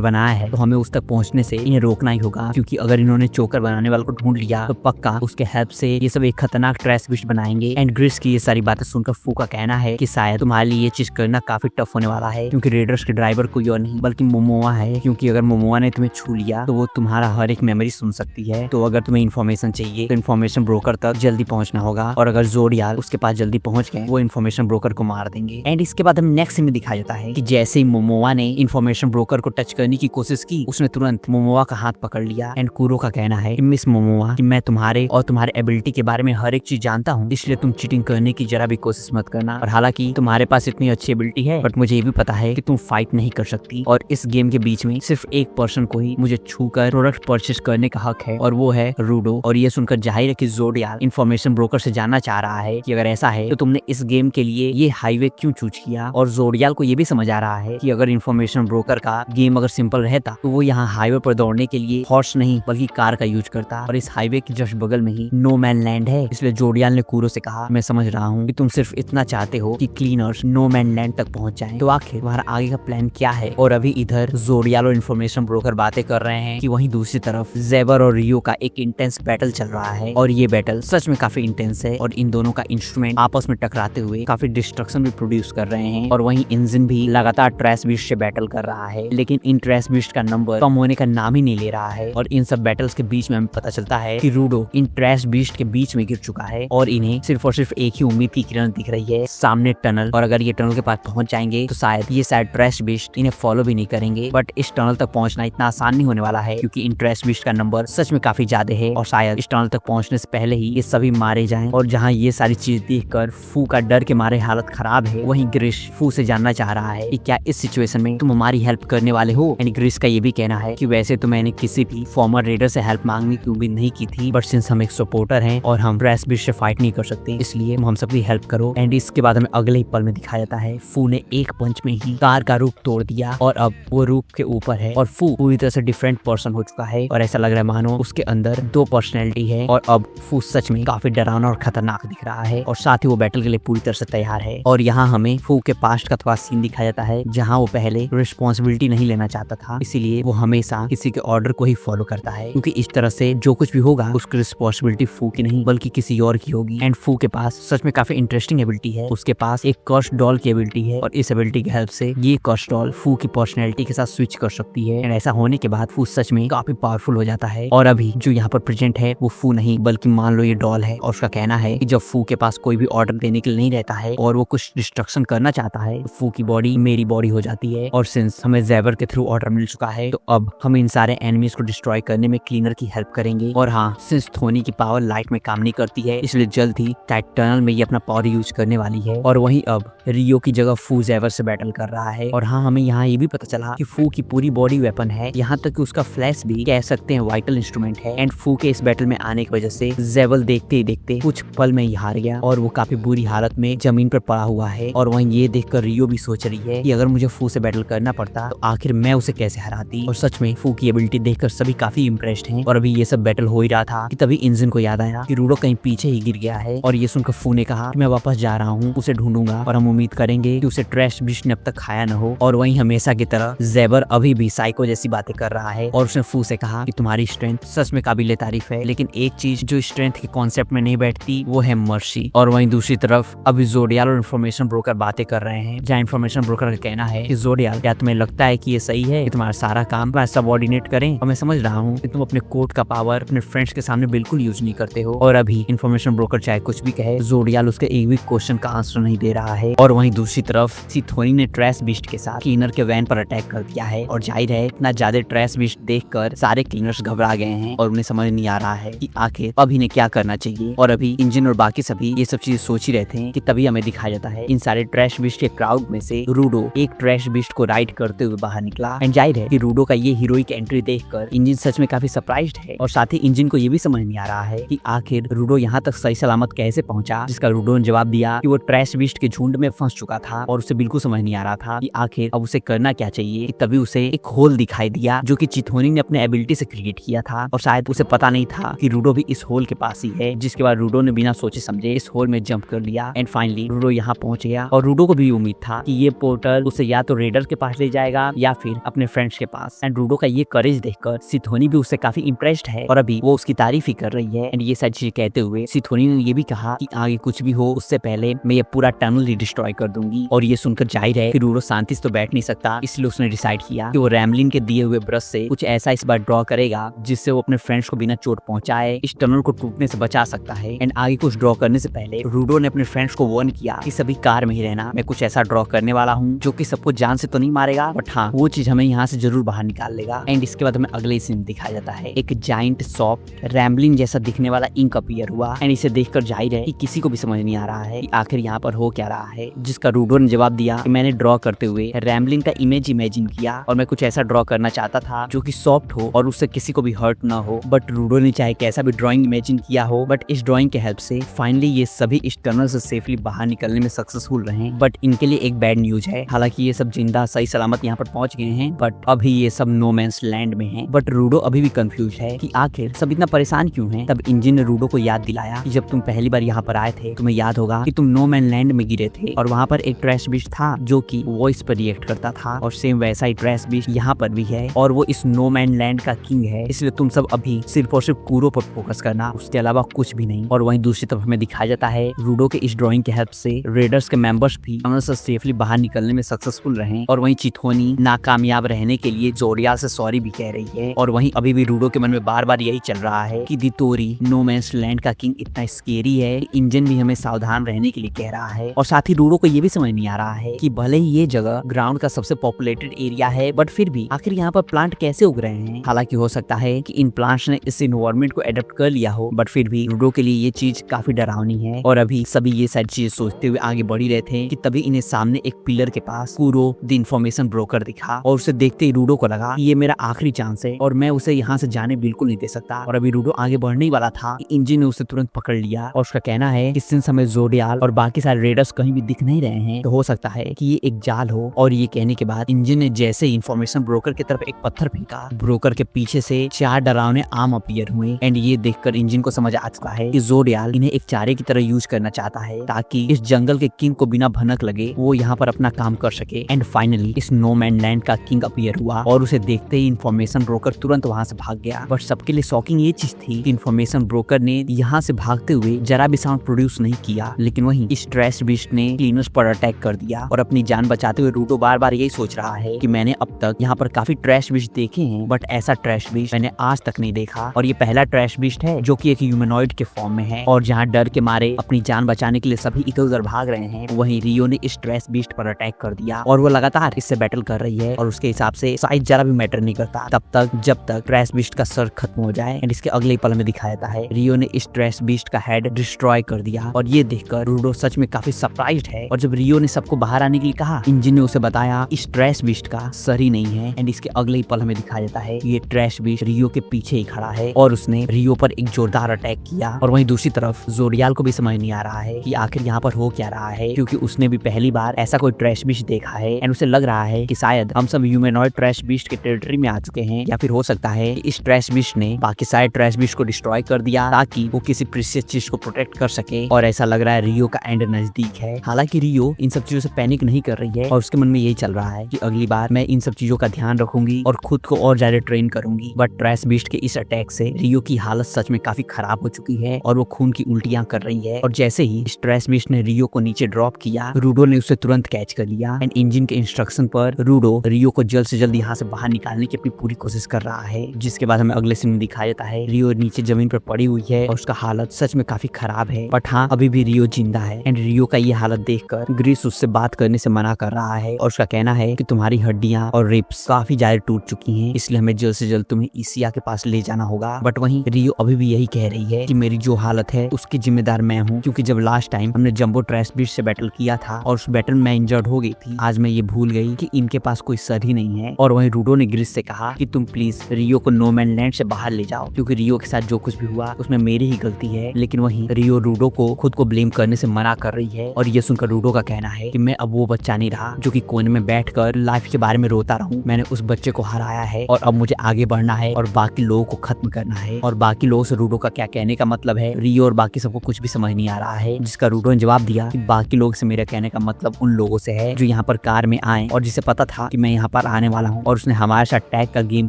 बनाया है, तो हमें उस तक पहुंचने से इन्हें रोकना ही होगा, क्योंकि अगर इन्होंने चोकर बनाने वाले को ढूंढ लिया तो पक्का उसके हेल्प से ये सब एक खतरनाक ट्रैश बिस्ट बनाएंगे। एंड ग्रिस की ये सारी बातें सुनकर फू का कहना है कि शायद तुम्हारे लिए ये चीज करना काफी टफ होने वाला है, क्योंकि रेडर्स के ड्राइवर कोई और नहीं बल्कि मोमोआ है, क्योंकि अगर मोमोआ ने तुम्हें छू लिया तो वो तुम्हारा हर एक मेमोरी सुन सकती है। तो अगर तुम्हें इन्फॉर्मेशन चाहिए तो इन्फॉर्मेशन ब्रोकर तक जल्दी पहुंचना होगा, और अगर जोडियाल उसके पास जल्दी पहुंच गए वो इन्फॉर्मेशन ब्रोकर को मार देंगे। एंड इसके बाद हम नेक्स्ट में दिखाया जाता है कि जैसे ही मोमोआ ने इन्फॉर्मेशन ब्रोकर को टच करने की कोशिश की, उसने तुरंत मोमोआ का हाथ पकड़ लिया। एंड कुरो का कहना है कि मिस मोमोआ, कि मैं तुम्हारे और तुम्हारे एबिलिटी के बारे में हर एक चीज जानता हूँ, इसलिए तुम चीटिंग करने की जरा भी कोशिश मत करना। और हालांकि तुम्हारे पास इतनी अच्छी एबिलिटी है, बट मुझे ये भी पता है कि तुम फाइट नहीं कर सकती, और इस गेम के बीच में सिर्फ एक पर्सन को ही मुझे छूकर प्रोडक्ट परचेस करने का हक है, और वो है रूडो। और ये सुनकर जाहिर है कि जोडियाल इन्फॉर्मेशन ब्रोकर से जानना चाह रहा है कि अगर ऐसा है तो तुमने इस गेम के लिए ये हाईवे क्यों चूज किया। और जोडियाल को ये भी समझ आ रहा है कि अगर इन्फॉर्मेशन ब्रोकर का गेम अगर सिंपल रहता तो वो यहाँ हाईवे पर दौड़ने के लिए हॉर्स नहीं बल्कि कार का यूज करता, और इस हाईवे के जस्ट बगल में ही नो मैन लैंड है। इसलिए जोडियाल ने कुरो से कहा, मैं समझ रहा हूँ कि तुम सिर्फ इतना चाहते हो कि क्लीनर्स नो मैन लैंड तक पहुंच जाएं, तो आखिर तुम्हारा आगे का प्लान क्या है। और अभी इधर जोडियाल और इन्फॉर्मेशन ब्रोकर बातें कर रहे हैं कि वहीं दूसरी तरफ जेबर और रियो का एक इंटेंस बैटल चल रहा है, और ये बैटल सच में काफी इंटेंस है, और इन दोनों का इंस्ट्रूमेंट आपस में टकराते हुए काफी डिस्ट्रक्शन भी प्रोड्यूस कर रहे हैं। और वहीं इंजन भी लगातार ट्रैश बीस्ट से बैटल कर रहा है, लेकिन इन ट्रैश बीस्ट का नंबर कम होने का नाम ही नहीं ले रहा है। और इन सब बैटल्स के बीच में हमें पता चलता है कि रूडो इन ट्रैश बीस्ट के बीच में गिर चुका है, और इन्हें सिर्फ और सिर्फ एक ही उम्मीद की किरण दिख रही है, सामने टनल। और अगर ये टनल के पास पहुंच जाएंगे तो शायद ट्रैश बीस्ट इन्हें फॉलो भी नहीं करेंगे। बट इस टनल तक पहुंचना इतना आसान नहीं होने वाला है, क्योंकि इन ट्रैश बीस्ट का नंबर सच में काफी ज्यादा है, और शायद इस टनल तक पहुंचने से पहले ही ये सभी मारे जाएं। और जहां ये सारी चीज देखकर फू का डर के मारे हालत खराब है, वहीं ग्रिश फू से जानना चाह रहा है कि क्या इस सिचुएशन में तुम हमारी हेल्प करने वाले हो। एंड ग्रिश का ये भी कहना है कि वैसे तो मैंने किसी भी फॉर्मर रेडर से हेल्प मांगने की उम्मीद नहीं की थी, बट सिंस हम एक सपोर्टर हैं और हम ट्रैश बीस्ट से फाइट नहीं कर सकते, इसलिए हम सबकी हेल्प करो। एंड इसके बाद हमें अगले ही पल में दिखाया जाता है फू ने एक पंच में ही कार का रूप तोड़ दिया, और अब वो रूप के ऊपर है, और फू पूरी तरह से डिफरेंट पर्सन हो चुका है, और ऐसा लग रहा है मानो उसके अंदर दो पर्सनैलिटी है। और अब फू सच में काफी डरावना और खतरनाक दिख रहा है, और साथ ही वो बैटल के लिए पूरी तरह से तैयार है। और यहाँ हमें फू के पास्ट का थोड़ा सीन दिखाया जाता है, जहाँ वो पहले रिस्पॉन्सिबिलिटी नहीं लेना चाहता था, इसीलिए वो हमेशा किसी के ऑर्डर को ही फॉलो करता है, क्योंकि इस तरह से जो कुछ भी होगा उसकी रिस्पॉन्सिबिलिटी फू की नहीं बल्कि किसी और की होगी। एंड फू के पास सच में काफी इंटरेस्टिंग एबिलिटी है, उसके पास एक कर्स डॉल की एबिलिटी है, और इस एबिलिटी की हेल्प से ये कर्स डॉल फू की पर्सनैलिटी के साथ स्विच कर सकती है। एंड ऐसा होने के बाद फू सच में काफी पावरफुल हो जाता है। और अभी जो यहाँ पर प्रेजेंट है वो फू नहीं बल्कि मान लो ये डॉल है, और उसका कहना है कि जब फू के पास कोई भी ऑर्डर देने के लिए नहीं रहता है और वो कुछ डिस्ट्रक्शन करना चाहता है, तो फू की बॉडी मेरी बॉडी हो जाती है। और सिंस हमें जेबर के थ्रू ऑर्डर मिल चुका है, तो अब हम इन सारे एनिमीज को डिस्ट्रॉय करने में क्लीनर की हेल्प करेंगे। और हाँ, सिंस थोनी की पावर लाइट में काम नहीं करती है, इसलिए जल्द ही टाइट टनल में ये अपना पावर यूज करने वाली है। और वहीं अब रियो की जगह फू जेवर से बैटल कर रहा है। और हाँ, हमें यहाँ ये भी पता चला कि फू की पूरी बॉडी वेपन है, यहाँ तक कि उसका फ्लैश भी कह सकते हैं वाइटल इंस्ट्रूमेंट है। एंड फू के इस बैटल में आने की वजह से जेवल देखते ही देखते कुछ पल में ही हार गया, और वो काफी बुरी हालत में जमीन पर पड़ा हुआ है। और वहीं ये देखकर रियो भी सोच रही है कि अगर मुझे फू से बैटल करना पड़ता तो आखिर मैं उसे कैसे हराती। और सच में फू की एबिलिटी देखकर सभी काफी इम्प्रेस्ड हैं। और अभी ये सब बैटल हो ही रहा था कि तभी इंजन को याद आया कि रूडो कहीं पीछे ही गिर गया है, और ये सुनकर फू ने कहा कि मैं वापस जा रहा हूँ, उसे ढूंढूंगा, और हम उम्मीद करेंगे कि उसे ट्रैश बिस्ट ने अब तक खाया न हो। और वहीं हमेशा की तरह जेबर अभी भी साइको जैसी बातें कर रहा है, और उसने फू से कहा कि तुम्हारी स्ट्रेंथ सच में काबिले तारीफ है, लेकिन एक चीज जो स्ट्रेंथ के कॉन्सेप्ट में नहीं बैठती वो है मर्सी। और वहीं दूसरी तरफ अभी जोडियाल और इन्फॉर्मेशन ब्रोकर बातें कर रहे हैं, जहाँ इन्फॉर्मेशन ब्रोकर का कहना है कि जोडियाल, क्या तुम्हें लगता है कि ये सही है कि तुम्हारा सारा काम तुम्हारा सबऑर्डिनेट करें। और मैं समझ रहा हूँ कि तुम अपने कोर्ट का पावर अपने फ्रेंड्स के सामने बिल्कुल यूज नहीं करते हो। और अभी इन्फॉर्मेशन ब्रोकर चाहे कुछ भी कहे, जोडियाल उसके एक भी क्वेश्चन का आंसर नहीं दे रहा है। और वहीं दूसरी तरफ सिथोनी ने ट्रैश बिस्ट के साथ क्लीनर के वैन पर अटैक कर दिया है, और जाहिर है इतना ज्यादा ट्रैश बिस्ट देखकर सारे क्लीनर्स घबरा गए हैं, और उन्हें समझ नहीं आ रहा है कि आखिर अब इन्हें क्या करना चाहिए। और अभी इंजन और बाकी सभी ये सब चीजें सोच ही रहे थे कि तभी हमें दिखाया जाता है इन सारे ट्रैश बिस्ट के क्राउड में से रूडो एक ट्रैश बिस्ट को राइड करते हुए बाहर निकला। एंड जाहिर है कि रूडो का ये हीरोइक एंट्री देखकर इंजन सच में काफी सरप्राइज्ड है, और साथ ही इंजन को ये भी समझ नहीं आ रहा है कि आखिर रूडो यहाँ तक सही सलामत कैसे पहुंचा, जिसका रूडो ने जवाब दिया कि वो ट्रैश बिस्ट के झुंड में फंस चुका था, और उसे बिल्कुल समझ नहीं नहीं आ रहा था कि आखिर अब उसे करना क्या चाहिए। कि तभी उसे एक होल दिखाई दिया जो कि चिथोनी ने अपने एबिलिटी से क्रिएट किया था और शायद उसे पता नहीं था कि रूडो भी इस होल के पास ही है। जिसके बाद रूडो ने बिना सोचे समझे इस होल में जंप कर लिया एंड फाइनली रूडो यहाँ पहुंच गया। और रूडो को भी उम्मीद था कि ये पोर्टल उसे या तो रेडर के पास ले जाएगा या फिर अपने फ्रेंड्स के पास। एंड रूडो का ये करेज देखकर सिथोनी भी उससे काफी इम्प्रेस्ड है और अभी वो उसकी तारीफ ही कर रही है। एंड ये सारी चीजें कहते हुए सिथोनी ने ये भी कहा कि आगे कुछ भी हो उससे पहले मैं ये पूरा टनल ही डिस्ट्रॉय कर दूंगी। और ये सुनकर जाहिर है कि रूडो शांति से तो बैठ नहीं सकता, इसलिए उसने डिसाइड किया कि वो रैमलिन के दिए हुए ब्रश से कुछ ऐसा इस बार ड्रॉ करेगा जिससे वो अपने फ्रेंड्स को बिना चोट पहुंचाए इस टनल को टूटने से बचा सकता है। एंड आगे कुछ ड्रॉ करने से पहले रूडो ने अपने फ्रेंड्स को वार्न किया कि सभी कार में ही रहना, मैं कुछ ऐसा ड्रॉ करने वाला हूँ जो कि सबको जान से तो नहीं मारेगा बट हाँ वो चीज हमें यहाँ से जरूर बाहर निकाल लेगा। एंड इसके बाद हमें अगले सीन दिखाया जाता है, एक जाइंट सॉफ्ट रैमलिन जैसा दिखने वाला इंक अपीयर हुआ। एंड इसे देखकर जाहिर है कि किसी को भी समझ नहीं आ रहा है कि आखिर यहाँ पर हो क्या रहा है। जिसका रूडो ने जवाब दिया कि मैंने ड्रॉ करते हुए रैमलिन का इमेज इमेजिन किया और मैं कुछ ऐसा ड्रॉ करना चाहता था जो कि सॉफ्ट हो और उससे किसी को भी हर्ट ना हो। बट रूडो ने चाहे कैसा भी ड्राइंग इमेजिन किया हो बट इस ड्राइंग के हेल्प से फाइनली ये सभी इस टनल से सेफली बाहर निकलने में सक्सेसफुल रहे। बट इनके लिए एक बैड न्यूज है, हालांकि ये सब जिंदा सही सलामत यहाँ पर पहुंच गए हैं बट अभी ये सब नो मैंस लैंड में हैं। बट रूडो अभी भी कंफ्यूज है कि आखिर सब इतना परेशान क्यों हैं। तब इंजन ने रूडो को याद दिलाया कि जब तुम पहली बार यहाँ पर आए थे तुम्हें याद होगा कि तुम नो मैन लैंड में गिरे थे और वहाँ पर एक ट्रैश बिस्ट था जो कि वॉइस पर रिएक्ट करता था और सेम वैसा ही ट्रैश बिस्ट यहाँ पर भी है और वो इस नो मैन लैंड का किंग है। इसलिए तुम सब अभी सिर्फ और सिर्फ कूरो पर फोकस करना, उसके अलावा कुछ भी नहीं। और वहीं दूसरी तरफ हमें दिखाया जाता है रूडो के इस ड्राइंग के हेल्प से रेडर्स के मेंबर्स भी टनल से सेफली बाहर निकलने में सक्सेसफुल रहे। और वहीं चिथोनी नाकामयाब रहने के लिए जोरियाल से सॉरी भी कह रही है। और वहीं अभी भी रूडो के मन में बार बार यही चल रहा है कि दितोरी नो मैंस लैंड का किंग इतना स्केरी है, इंजन भी हमें सावधान रहने के लिए कह रहा है। और साथ ही रूडो को ये भी समझ नहीं आ रहा है कि भले ही ये जगह ग्राउंड का सबसे पॉपुलेटेड एरिया है बट फिर भी आखिर यहाँ पर प्लांट कैसे उग रहे हैं। हालांकि हो सकता है कि इन प्लांट्स ने इस इन्वायरमेंट को अडॉप्ट कर लिया हो बट फिर भी रूडो के लिए ये चीज काफी डरावनी है। और अभी सभी ये सारी चीजें सोचते हुए आगे बढ़ ही रहे थे कि तभी इन्हें सामने एक पिलर के पास कूरो द इन्फॉर्मेशन ब्रोकर दिखा और उसे देखते ही रूडो को लगा कि ये मेरा आखिरी चांस है और मैं उसे यहाँ से जाने बिल्कुल नहीं दे सकता। और अभी रूडो आगे बढ़ने ही वाला था कि इंजन ने उसे तुरंत पकड़ लिया और उसका कहना है कि सिंस हमें जोडियाल और बाकी सारे रेडर्स कहीं भी दिख नहीं रहे हैं तो हो सकता है कि ये एक जाल हो। और ये कहने के बाद इंजन ने जैसे इन्फॉर्मेशन ब्रोकर की तरफ एक पत्थर फेंका, ब्रोकर के पीछे से 4 डरावने आम अपीयर हुए। एंड ये देखकर इंजन को समझ आ चुका है कि जोडियाल इन्हें एक चारे की तरह यूज करना चाहता है ताकि इस जंगल के किंग को बिना भनक लगे वो यहाँ पर अपना काम कर सके। एंड फाइनली इस नो मैन लैंड का किंग अपीयर हुआ और उसे देखते ही इन्फॉर्मेशन ब्रोकर तुरंत वहाँ से भाग गया। बट सबके लिए शॉकिंग ये चीज थी कि इन्फॉर्मेशन ब्रोकर ने यहाँ से भागते हुए जरा भी साउंड प्रोड्यूस नहीं किया, लेकिन वहीं इस ट्रैश बिस्ट ने क्लीनर्स पर अटैक कर दिया। और अपनी जान बचाते हुए रूडो बार बार यही सोच रहा है कि मैंने अब तक यहाँ पर काफी ट्रैश बिस्ट देखे हैं बट ऐसा ट्रैश बिस्ट मैंने आज तक नहीं देखा। और ये पहला ट्रैश बिस्ट है जो कि एक ह्यूमनॉइड के फॉर्म में है और जहाँ डर के मारे अपनी जान बचाने के लिए सभी इधर उधर भाग रहे हैं, वहीं रियो ने इस ट्रैश बिस्ट पर अटैक कर दिया और वो लगातार इससे बैटल कर रही है। और उसके हिसाब से साइज जरा भी मैटर नहीं करता तब तक जब तक ट्रैश बिस्ट का सर खत्म हो जाए। एंड इसके अगले पल में दिखाया जाता है रियो ने इस ट्रैश बिस्ट का हेड डिस्ट्रॉय कर दिया और ये देखकर रूडो सच में काफी सरप्राइज्ड है। और जब रियो ने सबको बाहर आने के लिए कहा, इंजन ने उसे बताया इस ट्रैश बिस्ट का सर ही नहीं है। एंड इसके अगले ही पल हमें दिखाया जाता है ये ट्रैश बिस्ट रियो के पीछे ही खड़ा है और उसने रियो पर एक जोरदार अटैक किया। और वहीं दूसरी तरफ जोडियाल को भी समझ नहीं आ रहा है कि आखिर यहाँ पर हो क्या रहा है, क्योंकि उसने भी पहली बार ऐसा कोई ट्रैश बिस्ट देखा है। एंड उसे लग रहा है कि शायद हम सब ह्यूमनॉइड ट्रैश बिस्ट के टेरिटरी में आ चुके हैं या फिर हो सकता है कि इस ट्रैश बिस्ट ने बाकी सारे ट्रैश बिस्ट को डिस्ट्रॉय कर दिया ताकि वो किसी प्रीशियस चीज को प्रोटेक्ट कर सके। और ऐसा लग रहा है रियो का एंड नजदीक है। हालांकि रियो इन सब चीजों से पैनिक नहीं कर रही है और उसके मन में यही चल रहा है कि अगली बार मैं इन सब चीजों का ध्यान रखूंगी और खुद को और ज्यादा ट्रेन करूंगी। बट ट्रैश बिस्ट के इस अटैक से रियो की हालत सच में काफी खराब हो चुकी है और वो खून की उल्टियां कर रही है। और जैसे ही इस ट्रैश बिस्ट ने रियो को नीचे ड्रॉप किया, रूडो ने उसे तुरंत कैच कर लिया। एंड इंजन के इंस्ट्रक्शन पर रूडो रियो को जल्द से जल्द यहाँ से बाहर निकालने की अपनी पूरी कोशिश कर रहा है। जिसके बाद हमें अगले सीन में दिखाया जाता है रियो नीचे जमीन पर पड़ी हुई है और उसका हालत सच में काफी खराब है। बट हाँ, अभी भी रियो जिंदा है। एंड रियो का ये हालत देखकर ग्रीस उससे बात करने से मना कर रहा है और उसका कहना है कि तुम्हारी हड्डियां और रिब्स काफी ज्यादा टूट चुकी हैं, इसलिए हमें जल्द से जल्द तुम्हें ईसिया के पास ले जाना होगा। बट वहीं रियो अभी भी यही कह रही है कि मेरी जो हालत है उसकी जिम्मेदार मैं हूँ, क्योंकि जब लास्ट टाइम हमने जंबो ट्रैश बिस्ट से बैटल किया था और उस बैटल में मैं इंजर्ड हो गई थी, आज मैं ये भूल गई कि इनके पास कोई सर ही नहीं है। और वहीं रूडो ने ग्रीस से कहा कि तुम प्लीज रियो को नो मैन लैंड से बाहर ले जाओ, क्योंकि रियो के साथ जो कुछ भी हुआ उसमें मेरी ही गलती है। लेकिन वहीं रियो रूडो को खुद को ब्लेम करने से मना कर रही है और ये सुनकर रूडो का कहना है कि मैं अब वो बच्चा नहीं रहा जो कि कोने में बैठकर लाइफ के बारे में रोता रहूं। मैंने उस बच्चे को हराया है और अब मुझे आगे बढ़ना है और बाकी लोगों को खत्म करना है। और बाकी लोगों से रूडो का क्या कहने का मतलब है, रियो और बाकी सबको कुछ भी समझ नहीं आ रहा है। जिसका रूडो ने जवाब दिया कि बाकी लोगों से मेरा कहने का मतलब उन लोगों से है जो यहाँ पर कार में आए और जिसे पता था कि मैं यहाँ पर आने वाला हूँ, और उसने हमारे साथ टैग का गेम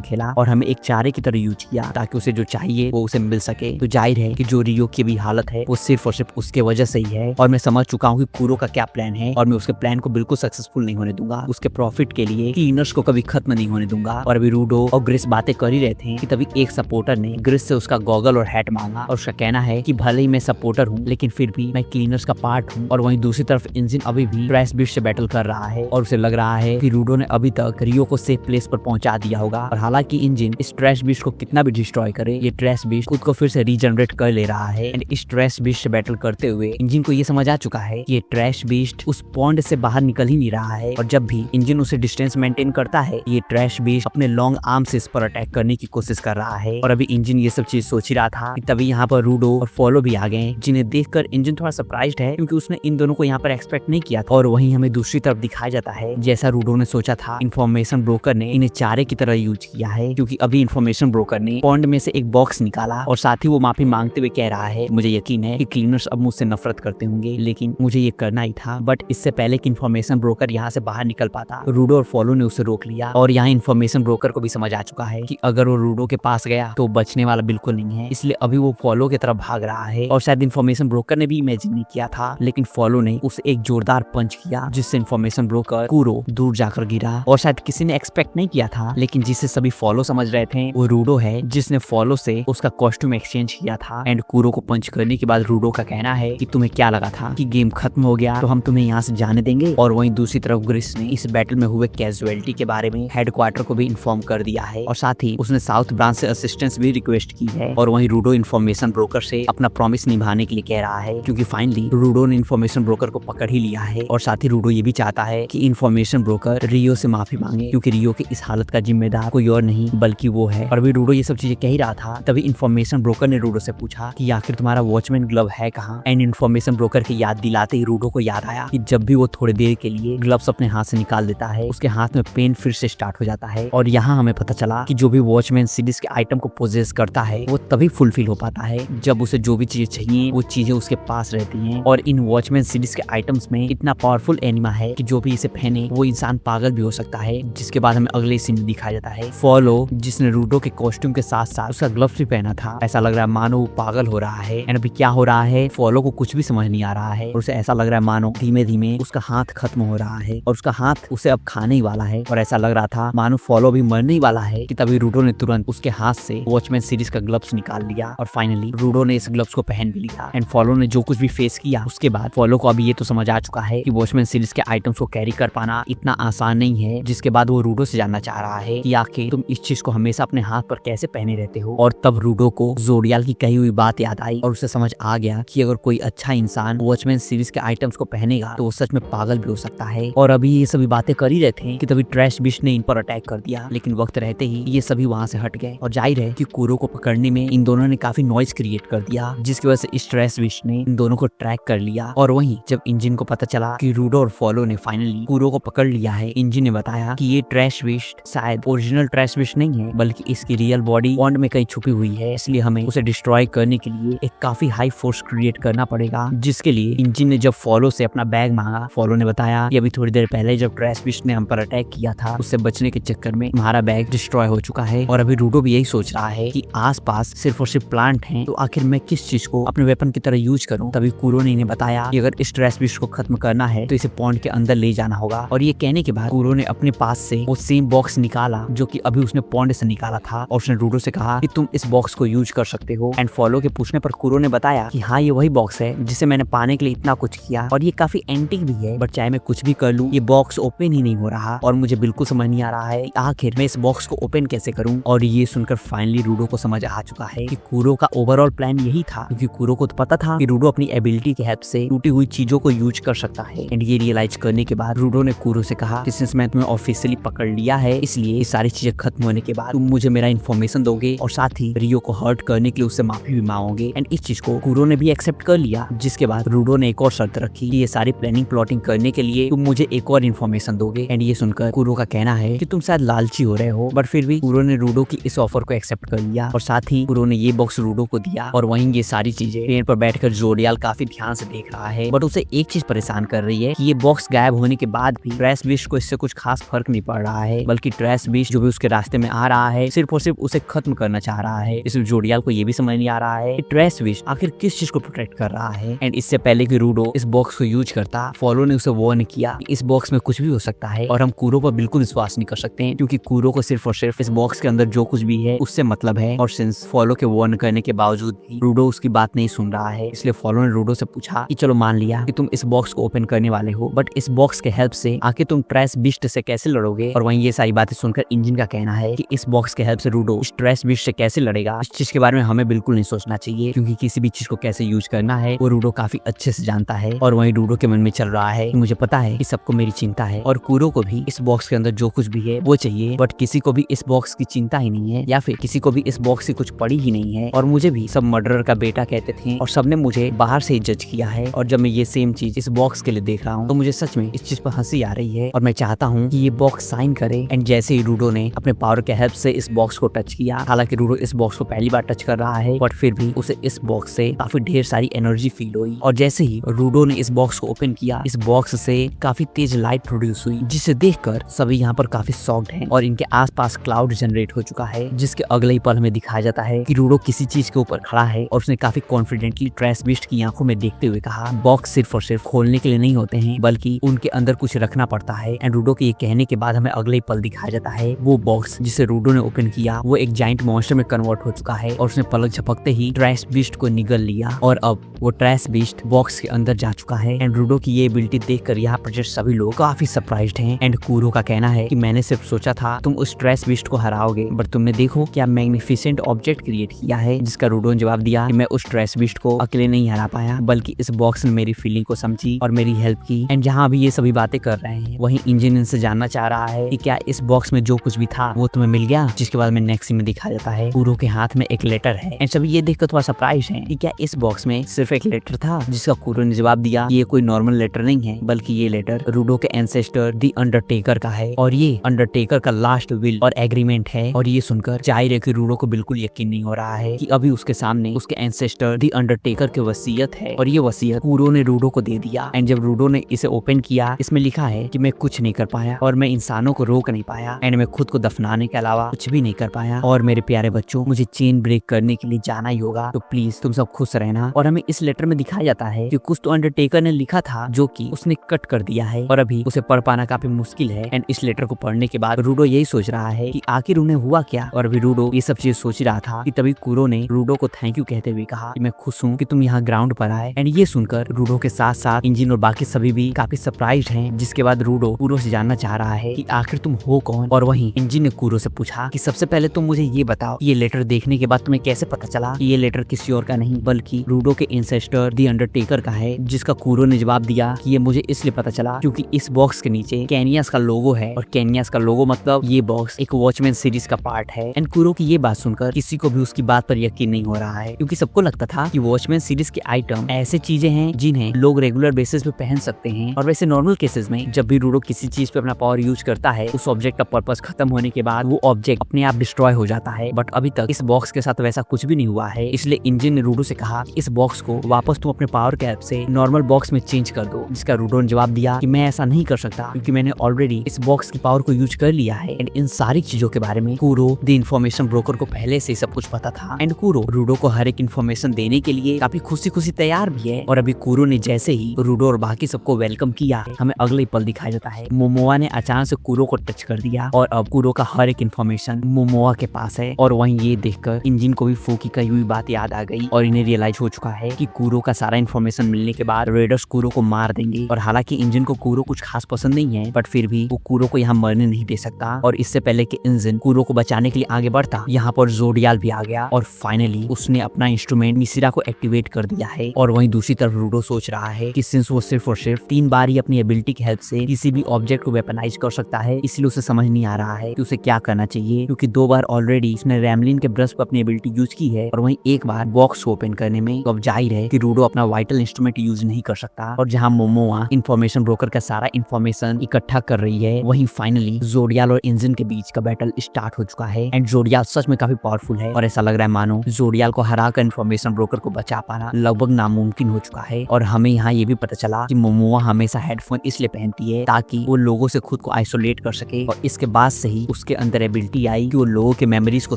खेला और हमें एक चारे की तरह यूज किया ताकि उसे जो चाहिए वो उसे मिल सके। तो जाहिर है कि जो रियो की भी हालत है वो सिर्फ और सिर्फ उसके वजह से ही है। और मैं समझ चुका हूँ कि कुरो का क्या प्लान है और मैं उसके प्लान को बिल्कुल सक्सेसफुल नहीं होने दूंगा। उसके प्रॉफिट के लिए क्लीनर्स को कभी खत्म नहीं होने दूंगा। और अभी रूडो और ग्रिस बातें कर ही रहे थे कि तभी एक सपोर्टर ने ग्रिस से उसका गॉगल और हैट मांगा और उसका कहना है कि भले ही मैं सपोर्टर हूँ लेकिन फिर भी मैं क्लीनर्स का पार्ट हूँ। और वहीं दूसरी तरफ इंजन अभी भी ट्रैश बीस्ट से बैटल कर रहा है और उसे लग रहा है कि रूडो ने अभी तक रियो को सेफ प्लेस पर पहुंचा दिया होगा। और हालांकि इंजन इस ट्रैश बीस्ट को कितना भी डिस्ट्रॉय करे, ये ट्रैश बीस्ट खुद को फिर से रीजनरेट कर ले रहा है। एंड इस ट्रैश बीस्ट से बैटल करते हुए इंजन को ये समझ आ चुका है कि ये ट्रैश बीस्ट उस पॉन्ड से बाहर निकल ही नहीं रहा है। और जब भी इंजन उसे डिस्टेंस मेंटेन करता है, ये ट्रैश बीस्ट अपने लॉन्ग आर्म से इस पर अटैक करने की कोशिश कर रहा है। और अभी इंजन ये सब चीज सोच ही रहा था कि तभी यहाँ पर रूडो और फॉलो भी आ गए, जिन्हें देखकर इंजन थोड़ा सरप्राइज्ड है क्योंकि उसने इन दोनों को यहाँ पर एक्सपेक्ट नहीं किया था। और वहीं हमें दूसरी तरफ दिखाया जाता है जैसा रूडो ने सोचा था, इन्फॉर्मेशन ब्रोकर ने इन्हें चारे की तरह यूज किया है। क्योंकि अभी इन्फॉर्मेशन ब्रोकर ने पॉन्ड में से एक बॉक्स निकाला और साथ ही वो माफी मांगते हुए कह रहा है, मुझे यकीन है कि क्लीनर्स अब मुझसे नफरत करते होंगे लेकिन मुझे ये करना ही था। बट इससे पहले कि इन्फॉर्मेशन ब्रोकर यहाँ से बाहर निकल पाता, रूडो और फॉलो ने उसे रोक लिया। और यहाँ इन्फॉर्मेशन ब्रोकर को भी समझ आ चुका है कि अगर वो रूडो के पास गया तो बचने वाला बिल्कुल नहीं है, इसलिए अभी वो फॉलो की तरफ भाग रहा है। और शायद इन्फॉर्मेशन ब्रोकर ने भी इमेजिन नहीं किया था, लेकिन फॉलो ने उसे एक जोरदार पंच किया जिससे इन्फॉर्मेशन ब्रोकर कुरो दूर जाकर गिरा। और शायद किसी ने एक्सपेक्ट नहीं किया था, लेकिन जिसे सभी फॉलो समझ रहे थे वो रूडो है, जिसने फॉलो से उसका कॉस्ट्यूम एक्सचेंज किया था। एंड कुरो को पंच करने के बाद रूडो का कहना है कि तुम्हें क्या लगा था कि गेम खत्म हो गया तो हम तुम्हें यहाँ से जाने देंगे। और वहीं दूसरी तरफ ग्रिस ने इस बैटल में हुए कैजुअलिटी के बारे में हेडक्वार्टर को भी इन्फॉर्म कर दिया है और साथ ही उसने साउथ ब्रांच से असिस्टेंस भी रिक्वेस्ट की है। और वहीं रूडो इन्फॉर्मेशन ब्रोकर से अपना प्रॉमिस निभाने के लिए कह रहा है क्योंकि फाइनली रूडो ने इन्फॉर्मेशन ब्रोकर को पकड़ ही लिया है। और साथ ही रूडो ये भी चाहता है कि इन्फॉर्मेशन ब्रोकर रियो से माफी मांगे क्योंकि रियो की इस हालत का जिम्मेदार कोई और नहीं बल्कि वो है। और अभी रूडो ये सब चीजें कह ही रहा था, तभी इन्फॉर्मेशन ब्रोकर ने रूडो से पूछा कि आखिर तुम्हारा वॉचमैन ग्लव है कहाँ। एंड इन्फॉर्मेशन ब्रोकर की याद दिलाते ही रूडो को याद आया कि जब भी वो थोड़ी देर के लिए ग्लव्स अपने हाथ से निकाल देता है, उसके हाथ में पेन फिर से स्टार्ट हो जाता है। और यहाँ हमें पता चला कि जो भी वॉचमैन सीरीज के आइटम को पोजेस करता है वो तभी फुलफिल हो पाता है जब उसे जो भी चीजें चाहिए वो चीजें उसके पास रहती हैं। और इन वॉचमैन सीरीज के आइटम्स में इतना पावरफुल एनिमा है कि जो भी इसे पहने वो इंसान पागल भी हो सकता है। जिसके बाद हमें अगले सीन में दिखाया जाता है फॉलो, जिसने रूडो के कॉस्ट्यूम के साथ साथ उसका ग्लव्स भी पहना था। ऐसा लग रहा है मानो वो पागल हो रहा है। एंड अभी क्या हो रहा है, फॉलो को कुछ भी समझ नहीं आ रहा है और उसे ऐसा लग रहा है मानो धीमे धीमे उसका हाथ खत्म हो रहा है और उसका हाथ उसे अब खाने ही वाला है। और ऐसा लग रहा था मानो फॉलो भी मरने ही वाला है कि तभी रूडो ने तुरंत उसके हाथ से वॉचमैन सीरीज का ग्लव्स निकाल लिया। और फाइनली रूडो ने इस ग्लव्स को पहन भी लिया। एंड फॉलो ने जो कुछ भी फेस किया उसके बाद फॉलो को अभी ये तो समझ आ चुका है कि वॉचमैन सीरीज के आइटम्स को कैरी कर पाना इतना आसान नहीं है। जिसके बाद वो रूडो से जानना चाह रहा है कि आखिर तुम इस चीज को हमेशा अपने हाथ पर कैसे पहने रहते हो। और तब रूडो को जोडियाल की कही हुई बात याद आई और उसे समझ आ गया कि अगर कोई अच्छा इंसान वॉचमैन सीरीज के आइटम्स को पहनेगा तो वो सच में पागल भी हो सकता है। और अभी ये सभी बातें कर ही रहे थे कि तभी ट्रैश बिस्ट ने इन पर अटैक कर दिया, लेकिन वक्त रहते ही ये सभी वहाँ से हट गए। और जाहिर है कि कुरो को पकड़ने में इन दोनों ने काफी नॉइज क्रिएट कर दिया, जिसकी वजह से इस ट्रैश बिस्ट ने इन दोनों को ट्रैक कर लिया। और वहीं जब इंजन को पता चला कि रूडो और फॉलो ने फाइनली कुरो को पकड़ लिया है, इंजन ने बताया कि ये ट्रैश बिस्ट शायद ओरिजिनल ट्रैश बिस्ट नहीं है बल्कि इसकी रियल बॉडी पॉन्ड में कहीं छुपी हुई है, इसलिए हमें उसे डिस्ट्रॉय करने के लिए एक काफी हाई फोर्स क्रिएट करना पड़ेगा। जिसके लिए इंजन ने जब फॉलो से अपना बैग मांगा, फॉलो ने बताया कि अभी थोड़ी देर पहले जब ट्रैश बिस्ट ने हम पर अटैक किया था उससे बचने के चक्कर में हमारा बैग डिस्ट्रॉय हो चुका है। और अभी रूडो भी यही सोच रहा है कि आसपास सिर्फ और सिर्फ प्लांट हैं, तो आखिर मैं किस चीज को अपने वेपन की तरह यूज करूं। तभी कुरो ने इन्हें बताया कि अगर इस ट्रैश बिस्ट को खत्म करना है तो इसे पॉन्ड के अंदर ले जाना होगा। और ये कहने के बाद कुरो ने अपने पास से वो सेम बॉक्स निकाला जो कि अभी उसने पॉन्ड से निकाला था और उसने रूडो से कहा कि तुम इस बॉक्स को यूज कर सकते हो। एंड फॉलो के पूछने पर कुरो ने बताया कि हाँ ये वही बॉक्स है जिसे मैंने पाने के लिए इतना कुछ किया और ये काफी एंटीक भी है, बट चाहे मैं कुछ भी कर लूं ये बॉक्स ओपन ही नहीं हो रहा और मुझे बिल्कुल समझ नहीं आ रहा है आखिर मैं इस बॉक्स को ओपन कैसे करूं। और ये सुनकर फाइनली रूडो को समझ आ चुका है कि कुरो का ओवरऑल प्लान यही था, क्योंकि कुरो को तो पता था कि रूडो अपनी एबिलिटी की हेल्प से टूटी हुई चीजों को यूज कर सकता है। एंड ये रियलाइज करने के बाद रूडो ने कुरो से कहा कि सिंस मैं तुम्हें ऑफिशियली पकड़ लिया है, इसलिए ये सारी चीजें खत्म होने के बाद तुम मुझे मेरा इन्फॉर्मेशन दोगे और साथ ही रियो को हर्ट करने के लिए उससे माफी भी मांगोगे। एंड इस चीज को कुरो ने भी एक्सेप्ट कर लिया, जिसके बाद रूडो ने एक और शर्त रखी कि ये सारी प्लानिंग प्लॉटिंग करने के लिए तुम मुझे एक और इन्फॉर्मेशन दोगे। एंड ये सुनकर कुरो का कहना है कि तुम शायद लालची हो रहे हो, बट फिर भी कुरो ने रूडो की इस ऑफर को एक्सेप्ट कर लिया और साथ ही कुरो ने ये बॉक्स रूडो को दिया। और वहीं ये सारी चीजें ट्रेन पर बैठकर जोडियाल काफी ध्यान से देख रहा है, बट उसे एक चीज परेशान कर रही है कि ये बॉक्स गायब होने के बाद भी ट्रैश बीस्ट को इससे कुछ खास फर्क नहीं पड़ रहा है, बल्कि ट्रैश बीस्ट जो भी उसके रास्ते में आ रहा है सिर्फ और सिर्फ उसे खत्म करना चाह रहा है। इसमें जोडियाल को ये भी समझ नहीं आ रहा है कि ट्रैश बीस्ट आखिर किस चीज को प्रोटेक्ट कर रहा है। एंड इससे पहले कि रूडो इस बॉक्स को यूज करता, फॉलो ने उसे वार्न किया कि इस बॉक्स में कुछ भी हो सकता है और हम कुरो पर बिल्कुल विश्वास नहीं कर सकते हैं, क्योंकि कुरो को सिर्फ और सिर्फ इस बॉक्स के अंदर जो कुछ भी है उससे मतलब है। और सिंस फॉलो के वार्न करने के बावजूद भी रूडो उसकी बात नहीं सुन रहा है, इसलिए फॉलो ने रूडो से पूछा कि चलो मान लिया कि तुम इस बॉक्स को ओपन करने वाले हो, बट इस बॉक्स के हेल्प से आके तुम ट्रैश बीस्ट से कैसे लड़ोगे। और वहीं ये सारी बातें सुनकर इंजन का कहना है कि इस बॉक्स के हेल्प से रूडो इस ट्रैश बीस्ट से कैसे लड़ेगा, इस चीज के बारे में हमें बिल्कुल नहीं सोचना चाहिए, क्योंकि किसी भी चीज को कैसे यूज करना है वो रूडो काफी अच्छे से जानता है। और वहीं रूडो के मन में चल रहा है कि मुझे पता है कि सबको मेरी चिंता है और कुरो को भी इस बॉक्स के अंदर जो कुछ भी है वो चाहिए, बट किसी को भी इस बॉक्स की चिंता ही नहीं है, या फिर किसी को भी इस बॉक्स से कुछ पड़ी ही नहीं है। और मुझे भी सब मर्डरर का बेटा कहते थे और सबने मुझे बाहर से ही जज किया है, और जब मैं ये सेम चीज इस बॉक्स के लिए देख रहा हूँ तो मुझे सच में इस चीज पर हंसी आ रही है और मैं चाहता हूँ कि ये बॉक्स साइन करे। एंड जैसे ही रूडो ने अपने पावर के हेल्प से इस बॉक्स को टच किया, हालांकि रूडो इस बॉक्स को पहली बार टच कर रहा है, बट फिर भी उसे इस बॉक्स से काफी ढेर सारी एनर्जी फील हुई। और जैसे ही रूडो ने इस बॉक्स को ओपन किया, इस बॉक्स से काफी तेज लाइट प्रोड्यूस हुई, जिसे देखकर सभी यहाँ पर काफी शॉक्ड हैं और इनके आसपास क्लाउड जनरेट हो चुका है, जिसके अगले ही पल हमें दिखाया जाता है कि रूडो किसी चीज के ऊपर खड़ा है और उसने काफी कॉन्फिडेंटली ट्रैश बीस्ट की आंखों में देखते हुए कहा, बॉक्स सिर्फ और सिर्फ खोलने के लिए नहीं होते हैं, बल्कि उनके अंदर कुछ रखना पड़ता है। एंड रूडो के ये कहने के बाद हमें अगले ही पल दिखाया जाता है वो बॉक्स जिसे रूडो ने ओपन किया वो एक जाइंट मॉन्स्टर में कन्वर्ट हो चुका है और उसने पलक झपकते ही ट्रैश बीस्ट को निगल लिया और अब वो ट्रैश बीस्ट बॉक्स के अंदर जा चुका है। एंड रूडो की ये एबिलिटी देखकर यहाँ पर सभी लोग काफी सरप्राइज्ड हैं। एंड कुरो का कहना है कि मैंने सिर्फ सोचा था तुम उस ट्रैश बीस्ट को हराओगे, बट तुमने देखो क्या मैग्निफिसेंट ऑब्जेक्ट क्रिएट किया है। जिसका रूडो ने जवाब दिया कि मैं उस ट्रैश बीस्ट को अकेले नहीं हरा पाया, बल्कि इस बॉक्स ने मेरी फीलिंग को समझी और मेरी हेल्प की। एंड जहाँ अभी ये सभी बातें कर रहे हैं वहीं इंजन इनसे जानना चाह रहा है कि क्या इस बॉक्स में जो कुछ भी था वो तुम्हें मिल गया। जिसके बाद में नेक्स्ट सीन में दिखाया जाता है कुरो के हाथ में एक लेटर है। एंड सभी ये देखकर थोड़ा सरप्राइज है कि क्या इस बॉक्स में सिर्फ एक लेटर था। जिसका कुरो ने जवाब दिया ये कोई नॉर्मल लेटर नहीं है, बल्कि ये लेटर रूडो के एंसेस्टर द अंडरटेकर का है और ये अंडरटेकर का लास्ट विल और एग्रीमेंट है। और ये सुनकर जाहिर है कि रूडो को बिल्कुल यकीन नहीं हो रहा है कि अभी उसके सामने उसके एंसेस्टर द अंडरटेकर की वसीयत है और ये वसीयत कुरो ने रूडो को दे दिया। एंड जब रूडो ने इसे ओपन किया, इसमें लिखा है कि मैं कुछ नहीं कर पाया और मैं इंसानों को रोक नहीं पाया, एंड मैं खुद को दफनाने के अलावा कुछ भी नहीं कर पाया, और मेरे प्यारे बच्चों मुझे चेन ब्रेक करने के लिए जाना ही होगा, तो प्लीज तुम सब खुश रहना। और हमें इस लेटर में दिखाया जाता है कि कुछ तो अंडरटेकर ने लिखा था जो कि उसने कट कर दिया है और अभी उसे पढ़ पाना काफी मुश्किल है। एंड इस लेटर को पढ़ने के बाद रूडो यही सोच रहा है कि आखिर उन्हें हुआ क्या। और अभी रूडो ये सब चीज सोच रहा था कि तभी कुरो ने रूडो को थैंक यू कहते हुए कहा कि मैं खुश हूँ कि तुम यहाँ ग्राउंड पर आए। एंड ये सुनकर रूडो के साथ साथ इंजन और बाकी सभी भी काफी सरप्राइज्ड हैं। जिसके बाद रूडो कुरो से जानना चाह रहा है कि आखिर तुम हो कौन। और वहीं इंजन ने कुरो से पूछा कि सबसे पहले तुम मुझे ये बताओ ये लेटर देखने के बाद तुम्हें कैसे पता चला कि ये लेटर किसी और का नहीं बल्कि रूडो के एंसेस्टर द अंडरटेकर का है। जिसका कुरो ने जवाब दिया कि ये मुझे इसलिए पता चला क्योंकि इस बॉक्स के नीचे कैनियास का लोगो है और कैनियास का लोगो मतलब ये बॉक्स एक वॉचमैन सीरीज का पार्ट है। एंड कुरो की ये बात सुनकर किसी को भी उसकी बात पर यकीन नहीं हो रहा है, क्योंकि सबको लगता था कि वॉचमैन सीरीज के आइटम ऐसे चीजें हैं जिन्हें लोग रेगुलर बेसिस पे पहन सकते हैं। और वैसे नॉर्मल केसेस में जब भी रूडो किसी चीज पे अपना पावर यूज करता है उस ऑब्जेक्ट का पर्पस खत्म होने के बाद वो ऑब्जेक्ट अपने आप डिस्ट्रॉय हो जाता है, बट अभी तक इस बॉक्स के साथ वैसा कुछ भी नहीं हुआ है। इसलिए इंजन ने रूडो से कहा इस बॉक्स को वापस तुम अपने पावर के हेल्प से नॉर्मल बॉक्स में चेंज कर दो। जिसका रूडो ने जवाब दिया कि मैं ऐसा नहीं कर सकता क्योंकि मैंने ऑलरेडी इस बॉक्स की पावर को यूज कर लिया है। एंड इन सारी चीजों के बारे में कुरो द इन्फॉर्मेशन ब्रोकर को पहले से सब कुछ पता था। एंड कुरो रूडो को हर एक इन्फॉर्मेशन देने के लिए काफी खुशी खुशी तैयार भी है। और अभी कुरो ने जैसे ही रूडो और बाकी सबको वेलकम किया, हमें अगले ही पल दिखाया जाता है मोमोआ ने अचानक से कुरो को टच कर दिया और अब कुरो का हर एक इन्फॉर्मेशन मोमोआ के पास है। और वहीं ये देखकर इंजन को भी फूकी कही हुई बात याद आ गई और इन्हें रियलाइज हो चुका है कि कुरो का सारा इन्फॉर्मेशन मिलने के बाद रेडर्स कुरो को मार देंगे। और हालांकि इंजन को कुरो कुछ खास पसंद नहीं है, बट फिर भी वो कुरो को यहाँ मरने नहीं दे सकता। और इससे पहले कि इंजन कुरो को बचाने के लिए आगे बढ़ता, यहाँ पर जोडियाल भी आ गया और फाइनली उसने अपना इंस्ट्रूमेंट मिसिरा को एक्टिवेट कर दिया है। और वहीं दूसरी तरफ रूडो सोच रहा है कि सिंस वो सिर्फ और सिर्फ 3 बार ही अपनी एबिलिटी की हेल्प से किसी भी ऑब्जेक्ट को वेपनाइज कर सकता है, इसलिए उसे समझ नहीं आ रहा है कि उसे क्या करना चाहिए, क्योंकि 2 बार ऑलरेडी उसने रैमलिन के ब्रश पर अपनी एबिलिटी यूज की है और वहीं एक बार बॉक्स को ओपन करने में। तो अब जाहिर है कि रूडो अपना वाइटल इंस्ट्रूमेंट यूज नहीं कर सकता। और जहाँ मोमोआ इन इन्फॉर्मेशन ब्रोकर का सारा इन्फॉर्मेशन इकट्ठा कर रही है, वहीं फाइनली जोडियाल और इंजन के बीच का बैटल स्टार्ट हो चुका है। एंड जोडियाल सच में काफी पावरफुल है और ऐसा लग रहा है मानो जोडियाल को हराकर इन्फॉर्मेशन ब्रोकर को बचा पाना लगभग नामुमकिन हो चुका है। और हमें यहाँ ये भी पता चला कि मोमोआ हमेशा हेडफोन इसलिए पहनती है ताकि वो लोगों से खुद को आइसोलेट कर सके, और इसके बाद से ही उसके अंदर एबिलिटी आई कि वो लोगों के मेमोरीज को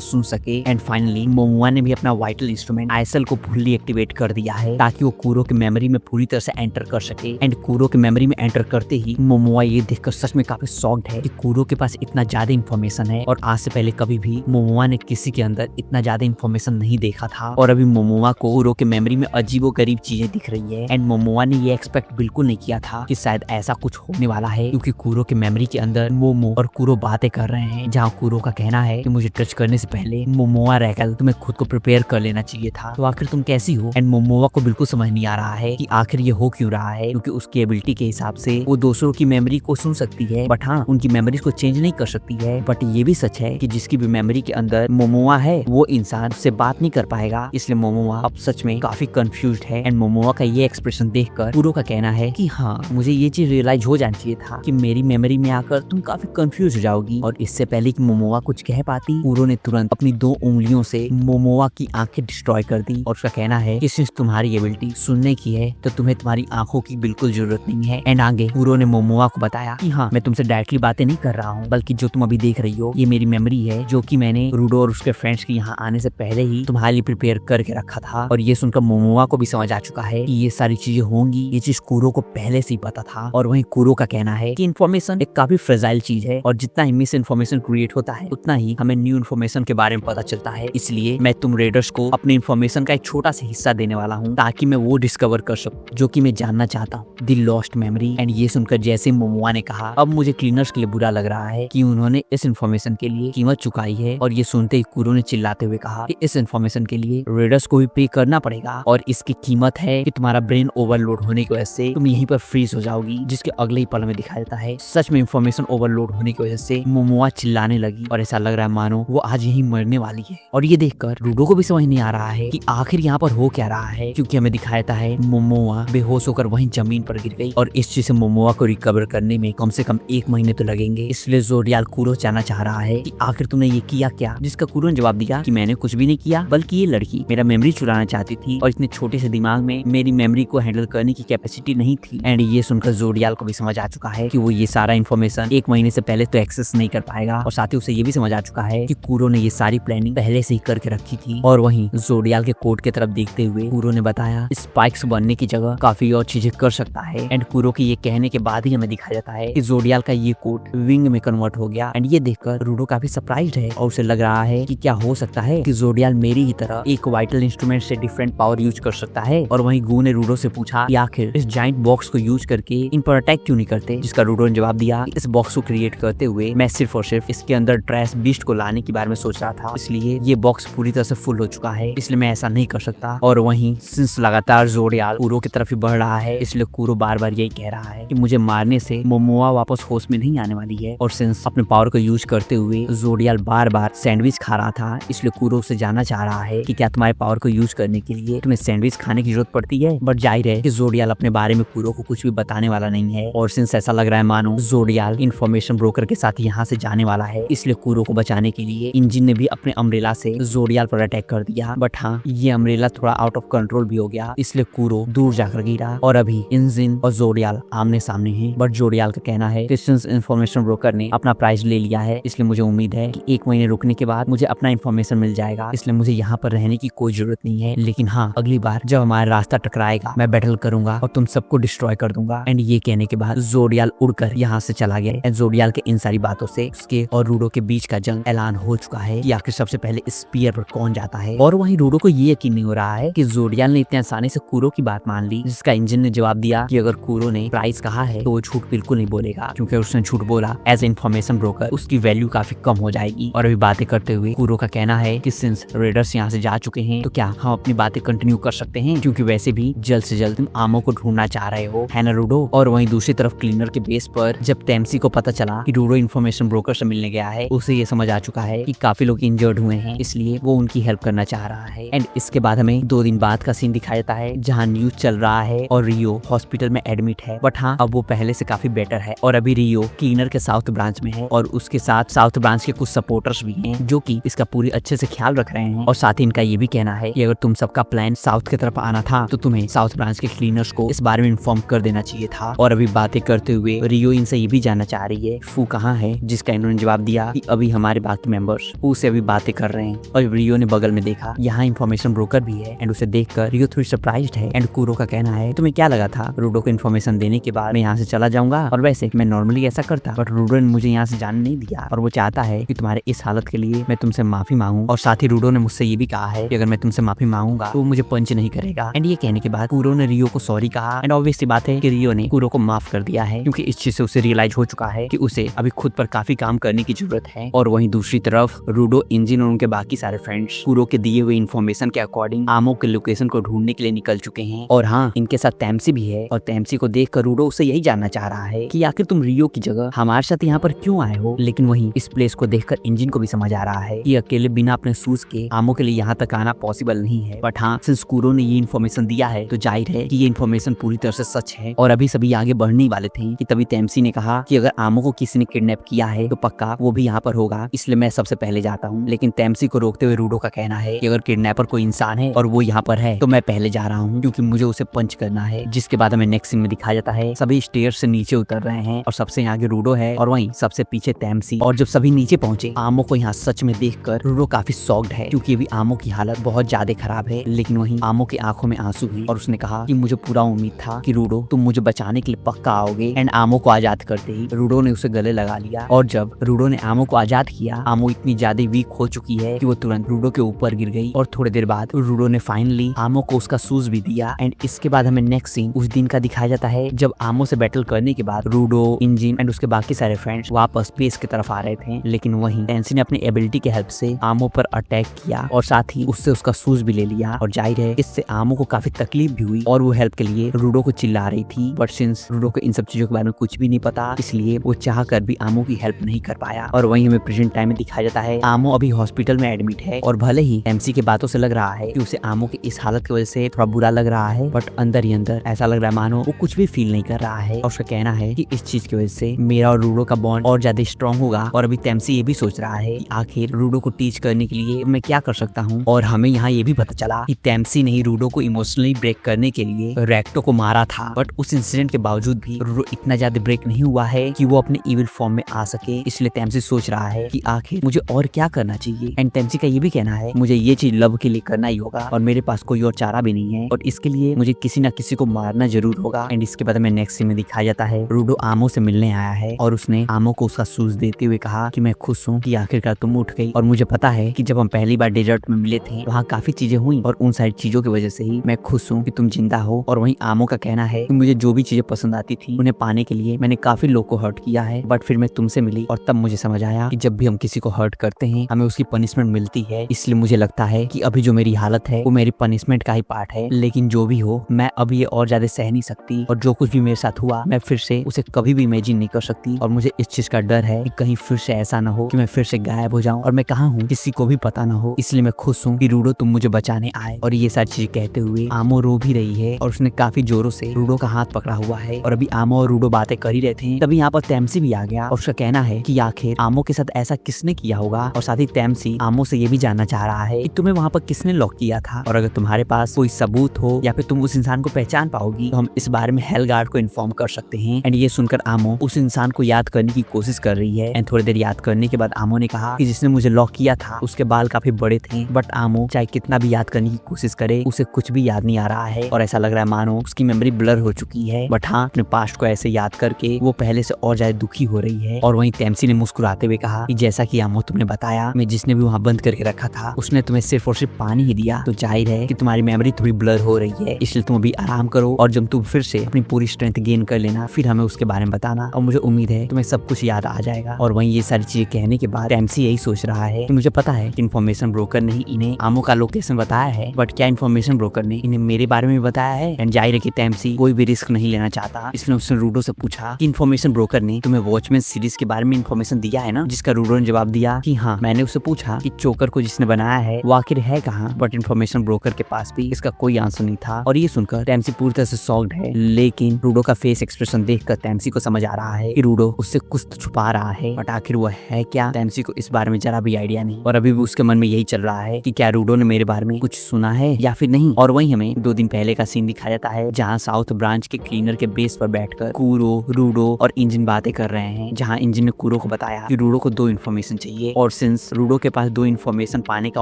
सुन सके। एंड फाइनली मोमोआ ने भी अपना वाइटल इंस्ट्रूमेंट आईएसएल को फुल्ली एक्टिवेट कर दिया है ताकि वो कूरो की मेमोरी में पूरी तरह से एंटर कर सके। एंड कूरो की मेमोरी में एंटर करते ही मोमोआ ये देखकर सच में काफी शॉक्ड है कि कूरो के पास इतना ज्यादा इंफॉर्मेशन है, और आज से पहले कभी भी मोमोआ ने किसी के अंदर इतना ज्यादा इंफॉर्मेशन नहीं देखा था। और अभी मोमोआ को कूरो के मेमोरी में अजीबोगरीब चीजें दिख रही है। एंड मोमोआ ने ये एक्सपेक्ट बिल्कुल नहीं किया था कि शायद ऐसा कुछ होने वाला है, क्योंकि कूरो के मेमोरी के अंदर मोमो और कूरो बातें कर रहे हैं, जहाँ कूरो का कहना है कि मुझे टच करने से पहले मोमोआ रैकल तुम्हें खुद को प्रिपेयर कर लेना चाहिए था, तो आखिर तुम कैसी हो। एंड मोमोआ को बिल्कुल समझ नहीं आ रहा है कि आखिर ये हो क्यों रहा है, क्योंकि उसकी एबिलिटी के हिसाब से वो दूसरों की मेमोरी को सुन सकती है, बट हाँ उनकी मेमोरीज को चेंज नहीं कर सकती है। बट ये भी सच है कि जिसकी भी मेमोरी के अंदर मोमोआ है वो इंसान उससे बात नहीं कर पाएगा, इसलिए मोमोआ अब सच में काफी कंफ्यूज्ड है। एंड मोमोआ का ये एक्सप्रेशन देखकर कूरो का कहना है कि हाँ मुझे ये चीज रियलाइज हो जानी चाहिए था कि मेरी मेमोरी में आकर तुम काफी कंफ्यूज हो जाओगी। और इससे पहले कि मोमोआ कुछ कह पाती, कूरो ने तुरंत अपनी 2 उंगलियों से मोमोआ की आंखें डिस्ट्रॉय कर दी, और उसका कहना है कि सिंस तुम्हारी एबिलिटी सुनने की है तो तुम्हें तुम्हारी आंखों की बिल्कुल जरूरत नहीं है। एंड आगे कूरो ने मोमोआ को बताया कि हाँ मैं तुमसे डायरेक्टली बातें नहीं कर रहा हूँ, बल्कि जो तुम अभी देख रही हो ये मेरी मेमोरी है, जो कि मैंने रूडो और उसके फ्रेंड्स के यहाँ आने से पहले ही तुम्हारे लिए प्रिपेयर करके रखा था। और ये सुनकर मोमोआ को भी समझ आ चुका है कि ये सारी चीजें होंगी, ये चीज कूरो को पहले से ही पता था। और वहीं कूरो का कहना है कि इन्फॉर्मेशन एक काफी फ्रेजाइल चीज है, और जितना ही मिस इन्फॉर्मेशन क्रिएट होता है उतना ही हमें न्यू इन्फॉर्मेशन के बारे में पता चलता है। इसलिए मैं तुम रेडर्स को अपनी इन्फॉर्मेशन का एक छोटा सा हिस्सा देने वाला हूँ ताकि मैं वो डिस्कवर कर सकूं जो कि मैं जानना चाहता हूँ, द लॉस्ट मेमोरी। एंड ये सुनकर जैसे मोमोआ ने कहा, अब मुझे क्लीनर्स के लिए बुरा लग रहा है कि उन्होंने इस इन्फॉर्मेशन के लिए कीमत चुकाई है। और ये सुनते ही कूरो ने चिल्लाते हुए कहा कि इस इन्फॉर्मेशन के लिए रेडर्स को भी पे करना पड़ेगा, और इसकी कीमत है कि तुम्हारा ब्रेन ओवरलोड होने की वजह से तुम यहीं पर फ्रीज हो जाओगी, जिसके अगले ही पल में दिखाया जाता है सच में इन्फॉर्मेशन ओवरलोड होने की वजह से मोमोआ चिल्लाने लगी, और ऐसा लग रहा है मानो वो आज यहीं मरने वाली है। और ये देखकर रूडो को भी समझ नहीं आ रहा है कि आखिर यहाँ पर हो क्या रहा है, क्योंकि हमें दिखाया जाता है मोमोआ बेहोश होकर वहीं जमीन पर गिर गई, और इस चीज से मोमोआ को रिकवर करने में कम से कम 1 महीने तो लगेंगे। इसलिए जोडियाल कूरो जानना चाह रहा है कि आखिर तुमने ये किया क्या, जिसका कूरो ने जवाब दिया कि मैंने कुछ भी नहीं किया, बल्कि ये लड़की मेरा मेमोरी चुराना चाहती थी, और इतने छोटे से दिमाग में मेरी मेमोरी को हैंडल करने की कैपेसिटी नहीं थी। एंड ये सुनकर जोडियाल को भी समझ आ चुका है कि वो ये सारा इन्फॉर्मेशन 1 महीने से पहले तो एक्सेस नहीं कर पाएगा, और साथ ही उसे ये भी समझ आ चुका है कि कूरो ने ये सारी प्लानिंग पहले से ही करके रखी थी। और वहीं जोडियाल के कोड की तरफ देखते हुए कूरो ने बताया स्पाइक्स बनने की जगह काफी और चीजें कर सकता है। एंड कूरो के ये कहने के बाद ही हमें दिखाया जाता है कि जोडियाल का ये कोड विंग में कन्वर्ट हो गया। एंड ये देखकर रूडो काफी सरप्राइज्ड है, और उसे लग रहा है कि क्या हो सकता है कि जोडियाल मेरी ही तरह एक वाइटल इंस्ट्रूमेंट से डिफरेंट पावर यूज कर सकता है। और वहीं गू ने रूडो से पूछा कि आखिर इस जाइंट बॉक्स को यूज करके इन पर अटैक क्यों नहीं करते, जिसका रूडो ने जवाब दिया इस बॉक्स को क्रिएट करते हुए मैं सिर्फ और सिर्फ इसके अंदर ट्रैश बीस्ट को लाने के बारे में सोच रहा था, इसलिए ये बॉक्स पूरी तरह से फुल हो चुका है, इसलिए मैं ऐसा नहीं कर सकता। और वहीं सिंस लगातार जोडियाल कूरो की तरफ ही बढ़ रहा है, इसलिए कूरो बार बार यही कह रहा है कि मुझे मारने से मोमोआ वापस होश में नहीं आने वाली है। और सिंस अपने पावर को यूज करते हुए जोडियाल बार बार सैंडविच खा रहा था, इसलिए कूरो से जानना चाह रहा है कि क्या तुम्हारे पावर को यूज करने के लिए तुम्हें सैंडविच खाने की जरूरत पड़ती है। बट जाहिर है कि जोडियाल अपने बारे में कूरो को कुछ भी बताने वाला नहीं है, और सिंस ऐसा लग रहा है मानो जोडियाल इन्फॉर्मेशन ब्रोकर के साथ यहाँ से जाने वाला है, इसलिए कूरो को बचाने के लिए इंजन ने भी अपने अम्ब्रेला से जोडियाल पर अटैक कर दिया। बट हाँ ये अम्ब्रेला थोड़ा आउट ऑफ कंट्रोल भी हो गया, इसलिए कूरो दूर जाकर गिरा, और अभी इंजन और जोडियाल आमने सामने हैं। बट जोडियाल का कहना है कि सिंस इन्फॉर्मेशन ब्रोकर ने अपना प्राइज ले लिया है, इसलिए मुझे उम्मीद है कि 1 महीने रुकने के बाद मुझे अपना इन्फॉर्मेशन मिल जाएगा, इसलिए मुझे यहाँ पर रहने की कोई जरूरत नहीं है। लेकिन हाँ अगली बार जब हमारा रास्ता टकराएगा मैं बैटल करूंगा और तुम सबको डिस्ट्रॉय कर दूंगा। एंड ये कहने के बाद जोडियाल उड़कर यहाँ से चला गया। एंड जोडियाल के इन सारी बातों से उसके और रूडो के बीच का जंग ऐलान हो चुका है कि आखिर सबसे पहले इस स्पीयर पर कौन जाता है। और वहीं रूडो को ये यकीन नहीं हो रहा है कि जोडियाल ने इतने आसानी से कूरो की बात मान ली, जिसका इंजन ने जवाब दिया कि अगर कूरो ने प्राइस कहा है तो वो झूठ बिल्कुल नहीं बोलेगा, क्योंकि उसने झूठ बोला एज इन्फॉर्मेशन ब्रोकर उसकी वैल्यू काफी कम हो जाएगी। और अभी बातें करते हुए कूरो का कहना है कि सिंस रेडर्स यहाँ से जा चुके हैं तो क्या हम अपनी बातें कंटिन्यू कर सकते हैं, क्योंकि वैसे भी जल्द से जल्द तुम आमो को ढूंढना चाह रहे हो, है ना रूडो। और वहीं दूसरी तरफ क्लीनर के बेस पर जब टेम्सी को पता चला कि रूडो इन्फॉर्मेशन ब्रोकर से मिलने गया है, उसे ये समझ आ चुका है कि काफी लोग इंजर्ड हुए हैं, इसलिए वो उनकी हेल्प करना चाह रहा है। एंड इसके बाद हमें 2 दिन बाद का सीन दिखाया जाता है, जहाँ न्यूज चल रहा है और रियो हॉस्पिटल में एडमिट है, बट हाँ अब वो पहले से काफी बेटर है। और अभी रियो क्लीनर के साउथ ब्रांच में है और उसके साथ साउथ ब्रांच के कुछ सपोर्टर्स भी हैं जो कि इसका पूरी अच्छे से ख्याल रख रहे हैं। और साथ ही इनका ये भी कहना है कि अगर तुम सबका प्लान साउथ की तरफ आना था तो तुम्हें साउथ ब्रांच के क्लीनर्स को इस बारे में इन्फॉर्म कर देना चाहिए था। और अभी बातें करते हुए रियो इनसे ये भी जानना चाह रही है फू कहाँ है, जिसका इन्होंने जवाब दिया कि अभी हमारे बाकी मेंबर्स फू से अभी बातें कर रहे हैं। और रियो ने बगल में देखा यहाँ इन्फॉर्मेशन ब्रोकर भी है एंड उसे देखकर रियो थोड़ी सरप्राइज्ड है। एंड कुरो का कहना है तुम्हें क्या लगा था रूडो को इन्फॉर्मेशन देने के बाद मैं यहाँ से चला जाऊंगा, और वैसे मैं नॉर्मली ऐसा करता बट रूडो ने मुझे यहाँ से जाने नहीं दिया और वो चाहता है कि तुम्हारे इस हालत के लिए मैं तुमसे माफी मांगू। और साथ ही रूडो ने मुझसे ये भी कहा है कि अगर मैं तुमसे माफी मांगूंगा तो मुझे पंच नहीं करेगा। एंड ये कहने के बाद कुरो ने रियो को सॉरी कहा एंड ऑब्वियसली बात है कि रियो ने कुरो को माफ कर दिया है क्योंकि इस चीज से उसे रियलाइज हो चुका है कि उसे अभी खुद पर काफी काम करने की जरूरत है। और वहीं दूसरी तरफ रूडो, इंजिन और उनके बाकी सारे फ्रेंड्स कुरो के दिए हुए इन्फॉर्मेशन के अकॉर्डिंग आमो के लोकेशन को ढूंढने के लिए निकल चुके हैं। और हाँ इनके साथ तैमसी भी है और तैमसी को देख कर रूडो उसे यही जानना चाह रहा है कि आखिर तुम रियो की जगह हमारे साथ यहाँ पर क्यों आए हो। लेकिन वहीं इस प्लेस को देखकर इंजिन को भी समझ आ रहा है कि अकेले बिना अपने शूज के आमो के लिए यहाँ तक आना पॉसिबल नहीं है। बट हाँ सिंस कुरो ने ये इन्फॉर्मेशन दिया है तो जाहिर है कि ये इन्फॉर्मेशन पूरी तरह से सच है। और अभी सभी आगे बढ़ने ही वाले थे कि तभी तैमसी ने कहा कि अगर आमो को किसी ने किडनैप किया है तो पक्का वो भी यहाँ पर होगा, इसलिए मैं सबसे पहले जाता हूँ। लेकिन तैमसी को रोकते हुए रूडो का कहना है कि अगर किडनैपर कोई इंसान है और वो यहाँ पर है तो मैं पहले जा रहा हूँ क्योंकि मुझे उसे पंच करना है। जिसके बाद हमें नेक्स्ट सीन में दिखाया जाता है सभी स्टेयर से नीचे उतर रहे हैं और सबसे आगे रूडो है और वहीं सबसे पीछे तैमसी। और जब सभी नीचे पहुंचे आमो को यहाँ सच में देखकर रूडो काफी शॉक्ड है क्योंकि अभी आमो की हालत बहुत ज्यादा खराब है। लेकिन वहीं आमो की आंखों में आंसू हैं और उसने कहा कि मुझे पूरा उम्मीद था कि रूडो तुम मुझे बचाने के लिए पक्का आओगे। एंड आमो को आजाद करते ही रूडो ने उसे गले लगा लिया और जब रूडो ने आमो को आजाद किया आमो इतनी ज्यादा वीक हो चुकी है कि वो तुरंत रूडो के ऊपर गिर गई। और थोड़ी देर बाद रूडो ने फाइनली आमो को उसका शूज भी दिया। एंड इसके बाद हमें नेक्स्ट सीन उस दिन का दिखाया जाता है जब आमो से बैटल करने के बाद रूडो, इंजिन एंड उसके बाकी सारे फ्रेंड्स वापस बेस की तरफ आ रहे थे। लेकिन वहीं टेंसी ने अपनी एबिलिटी के हेल्प से आमो पर अटैक किया और साथ ही उससे उसका शूज भी ले लिया। और जाहिर है इससे आमो को काफी तकलीफ भी हुई और वो हेल्प के लिए रूडो को चिल्ला रही थी। बट सिंस रूडो को इन सब चीजों के बारे में कुछ भी नहीं पता इसलिए वो चाह कर भी आमो की हेल्प नहीं कर पाया। और वहीं हमें प्रेजेंट टाइम में दिखाया जाता है आमो अभी हॉस्पिटल में एडमिट है और भले ही एमसी के बातों से लग रहा है कि उसे आमो की इस हालत की वजह से थोड़ा बुरा लग रहा है, बट अंदर ही अंदर ऐसा लग रहा है मानो वो कुछ भी फील नहीं कर रहा है। और उसका कहना है कि इस चीज की वजह से मेरा और रूडो का बॉन्ड और ज्यादा स्ट्रॉन्ग होगा। और अभी तैमसी ये भी सोच रहा है कि आखिर रूडो को टीच करने के लिए मैं क्या कर सकता हूँ। और हमें यहाँ ये भी पता चला कि तैमसी ने ही रूडो को इमोशनली ब्रेक करने के लिए रेक्टो को मारा था, बट उस इंसिडेंट के बावजूद भी रूडो इतना ज्यादा ब्रेक नहीं हुआ है कि वो अपने इविल फॉर्म में आ सके। इसलिए तैमसी सोच रहा है कि आखिर मुझे और क्या करना चाहिए। एंड तैमसी का ये भी कहना है मुझे ये चीज लव के लिए करना ही होगा और मेरे पास कोई और चारा भी नहीं है और इसके लिए मुझे किसी न किसी को मारना जरूर होगा। एंड इसके बाद हमें नेक्स्ट सीन में दिखाया जाता है रूडो आमो से मिलने आया है और उसने आमो को उसका शूज देते हुए कहा कि मैं खुश हूँ कि आखिरकार तुम उठ गई और मुझे पता है कि जब हम पहली बार डेजर्ट में मिले थे वहाँ काफी चीजें हुई और उन सारी चीजों की वजह से ही मैं खुश हूँ कि तुम जिंदा हो। और वहीं आमो का कहना है कि मुझे जो भी चीजें पसंद आती थी उन्हें पाने के लिए मैंने काफी लोग को हर्ट किया है, बट फिर मैं तुमसे मिली और तब मुझे समझ आया कि जब भी हम किसी को हर्ट करते हैं हमें उसकी पनिशमेंट मिलती है। इसलिए मुझे लगता है कि अभी जो मेरी हालत है वो मेरी पनिशमेंट का ही पार्ट है। लेकिन जो भी हो मैं अभी ये और ज्यादा सह नहीं सकती और जो कुछ भी मेरे साथ हुआ मैं फिर से उसे कभी भी इमेजिन नहीं कर सकती और मुझे इस चीज का डर है कि कहीं फिर से ऐसा ना हो कि मैं फिर से गायब हो जाऊं और मैं कहाँ हूँ किसी को भी पता ना हो। इसलिए मैं खुश हूँ कि रूडो तुम मुझे बचाने आए। और ये सारी चीजें कहते हुए आमो रो भी रही है और उसने काफी जोरों से रूडो का हाथ पकड़ा हुआ है। और अभी आमो और रूडो बातें कर ही रहे थे तभी यहाँ पर तैमसी भी आ गया और उसका कहना है कि आखिर आमो के साथ ऐसा किसने किया होगा। और साथ ही तैमसी आमो से ये भी जानना चाह रहा है कि तुम्हें वहाँ पर किसने लॉक किया था और अगर तुम्हारे पास कोई सबूत हो या फिर तुम उस इंसान को पहचान पाओगी तो हम इस बारे में हेलगार्ड को इन्फॉर्म कर सकते हैं। एंड ये सुनकर आमो उस इंसान को याद करने की कोशिश कर रही है। एंड थोड़ी देर याद करने के बाद आमो ने कहा कि जिसने मुझे लॉक किया था उसके बाल काफी बड़े थे, बट आमो चाहे कितना भी याद करने की कोशिश करे उसे कुछ भी याद नहीं आ रहा है और ऐसा लग रहा है मानो उसकी मेमोरी ब्लर हो चुकी है। बट हाँ अपने पास्ट को ऐसे याद करके वो पहले से और ज्यादा दुखी हो रही है। और वहीं तैमसी ने मुस्कुराते हुए कहा कि जैसा कि आमो तुमने बताया मैं जिसने भी वहाँ बंद करके रखा था उसने तुम्हें सिर्फ और सिर्फ पानी ही दिया, तो जाहिर है कि तुम्हारी मेमोरी थोड़ी ब्लर हो रही है। इसलिए तुम अभी आराम करो और जब तुम फिर से अपनी पूरी स्ट्रेंथ गेन कर लेना फिर हमें उसके बारे में बताना और मुझे उम्मीद है तुम्हें सब कुछ याद आ जाएगा। और वहीं ये सारी चीजें कहने के बाद तैमसी यही सोच रहा है कि मुझे पता है कि इन्फॉर्मेशन ब्रोकर ने ही इन्हें आमो का लोकेशन बताया है, बट क्या इन्फॉर्मेशन ब्रोकर ने इन्हें मेरे बारे में बताया है। एंड जाहिर है कि तैमसी कोई भी रिस्क नहीं लेना चाहता, इसलिए उसने रूडो से पूछा कि इन्फॉर्मेशन ब्रोकर ने तुम्हें वॉचमैन सीरीज के बारे में इन्फॉर्मेशन दिया है ना, जिसका रूडो ने जवाब दिया कि हाँ। मैंने उससे पूछा कि चोकर को जिसने बनाया है वो आखिर है कहाँ, बट इन्फॉर्मेशन ब्रोकर के पास भी इसका कोई आंसर नहीं था। और ये सुनकर तैमसी पूरी तरह से शॉक्ड है। लेकिन रूडो का फेस एक्सप्रेशन देखकर तैमसी को समझ आ रहा है कि रूडो उससे कुछ तो छुपा रहा है, बट आखिर वह है क्या। तैमसी को इस बारे में जरा भी आइडिया नहीं और अभी भी उसके मन में यही चल रहा है कि क्या रूडो ने मेरे बारे में कुछ सुना है या फिर नहीं। और वहीं हमें 2 दिन पहले का सीन दिखाया जाता है जहाँ साउथ ब्रांच के क्लीनर के बेस पर बैठकर कूरो, रूडो और इंजन बातें कर रहे हैं, जहाँ इंजन ने कूरो को बताया कि रूडो को 2 इन्फॉर्मेशन चाहिए और सिंस रूडो के पास 2 इन्फॉर्मेशन पाने का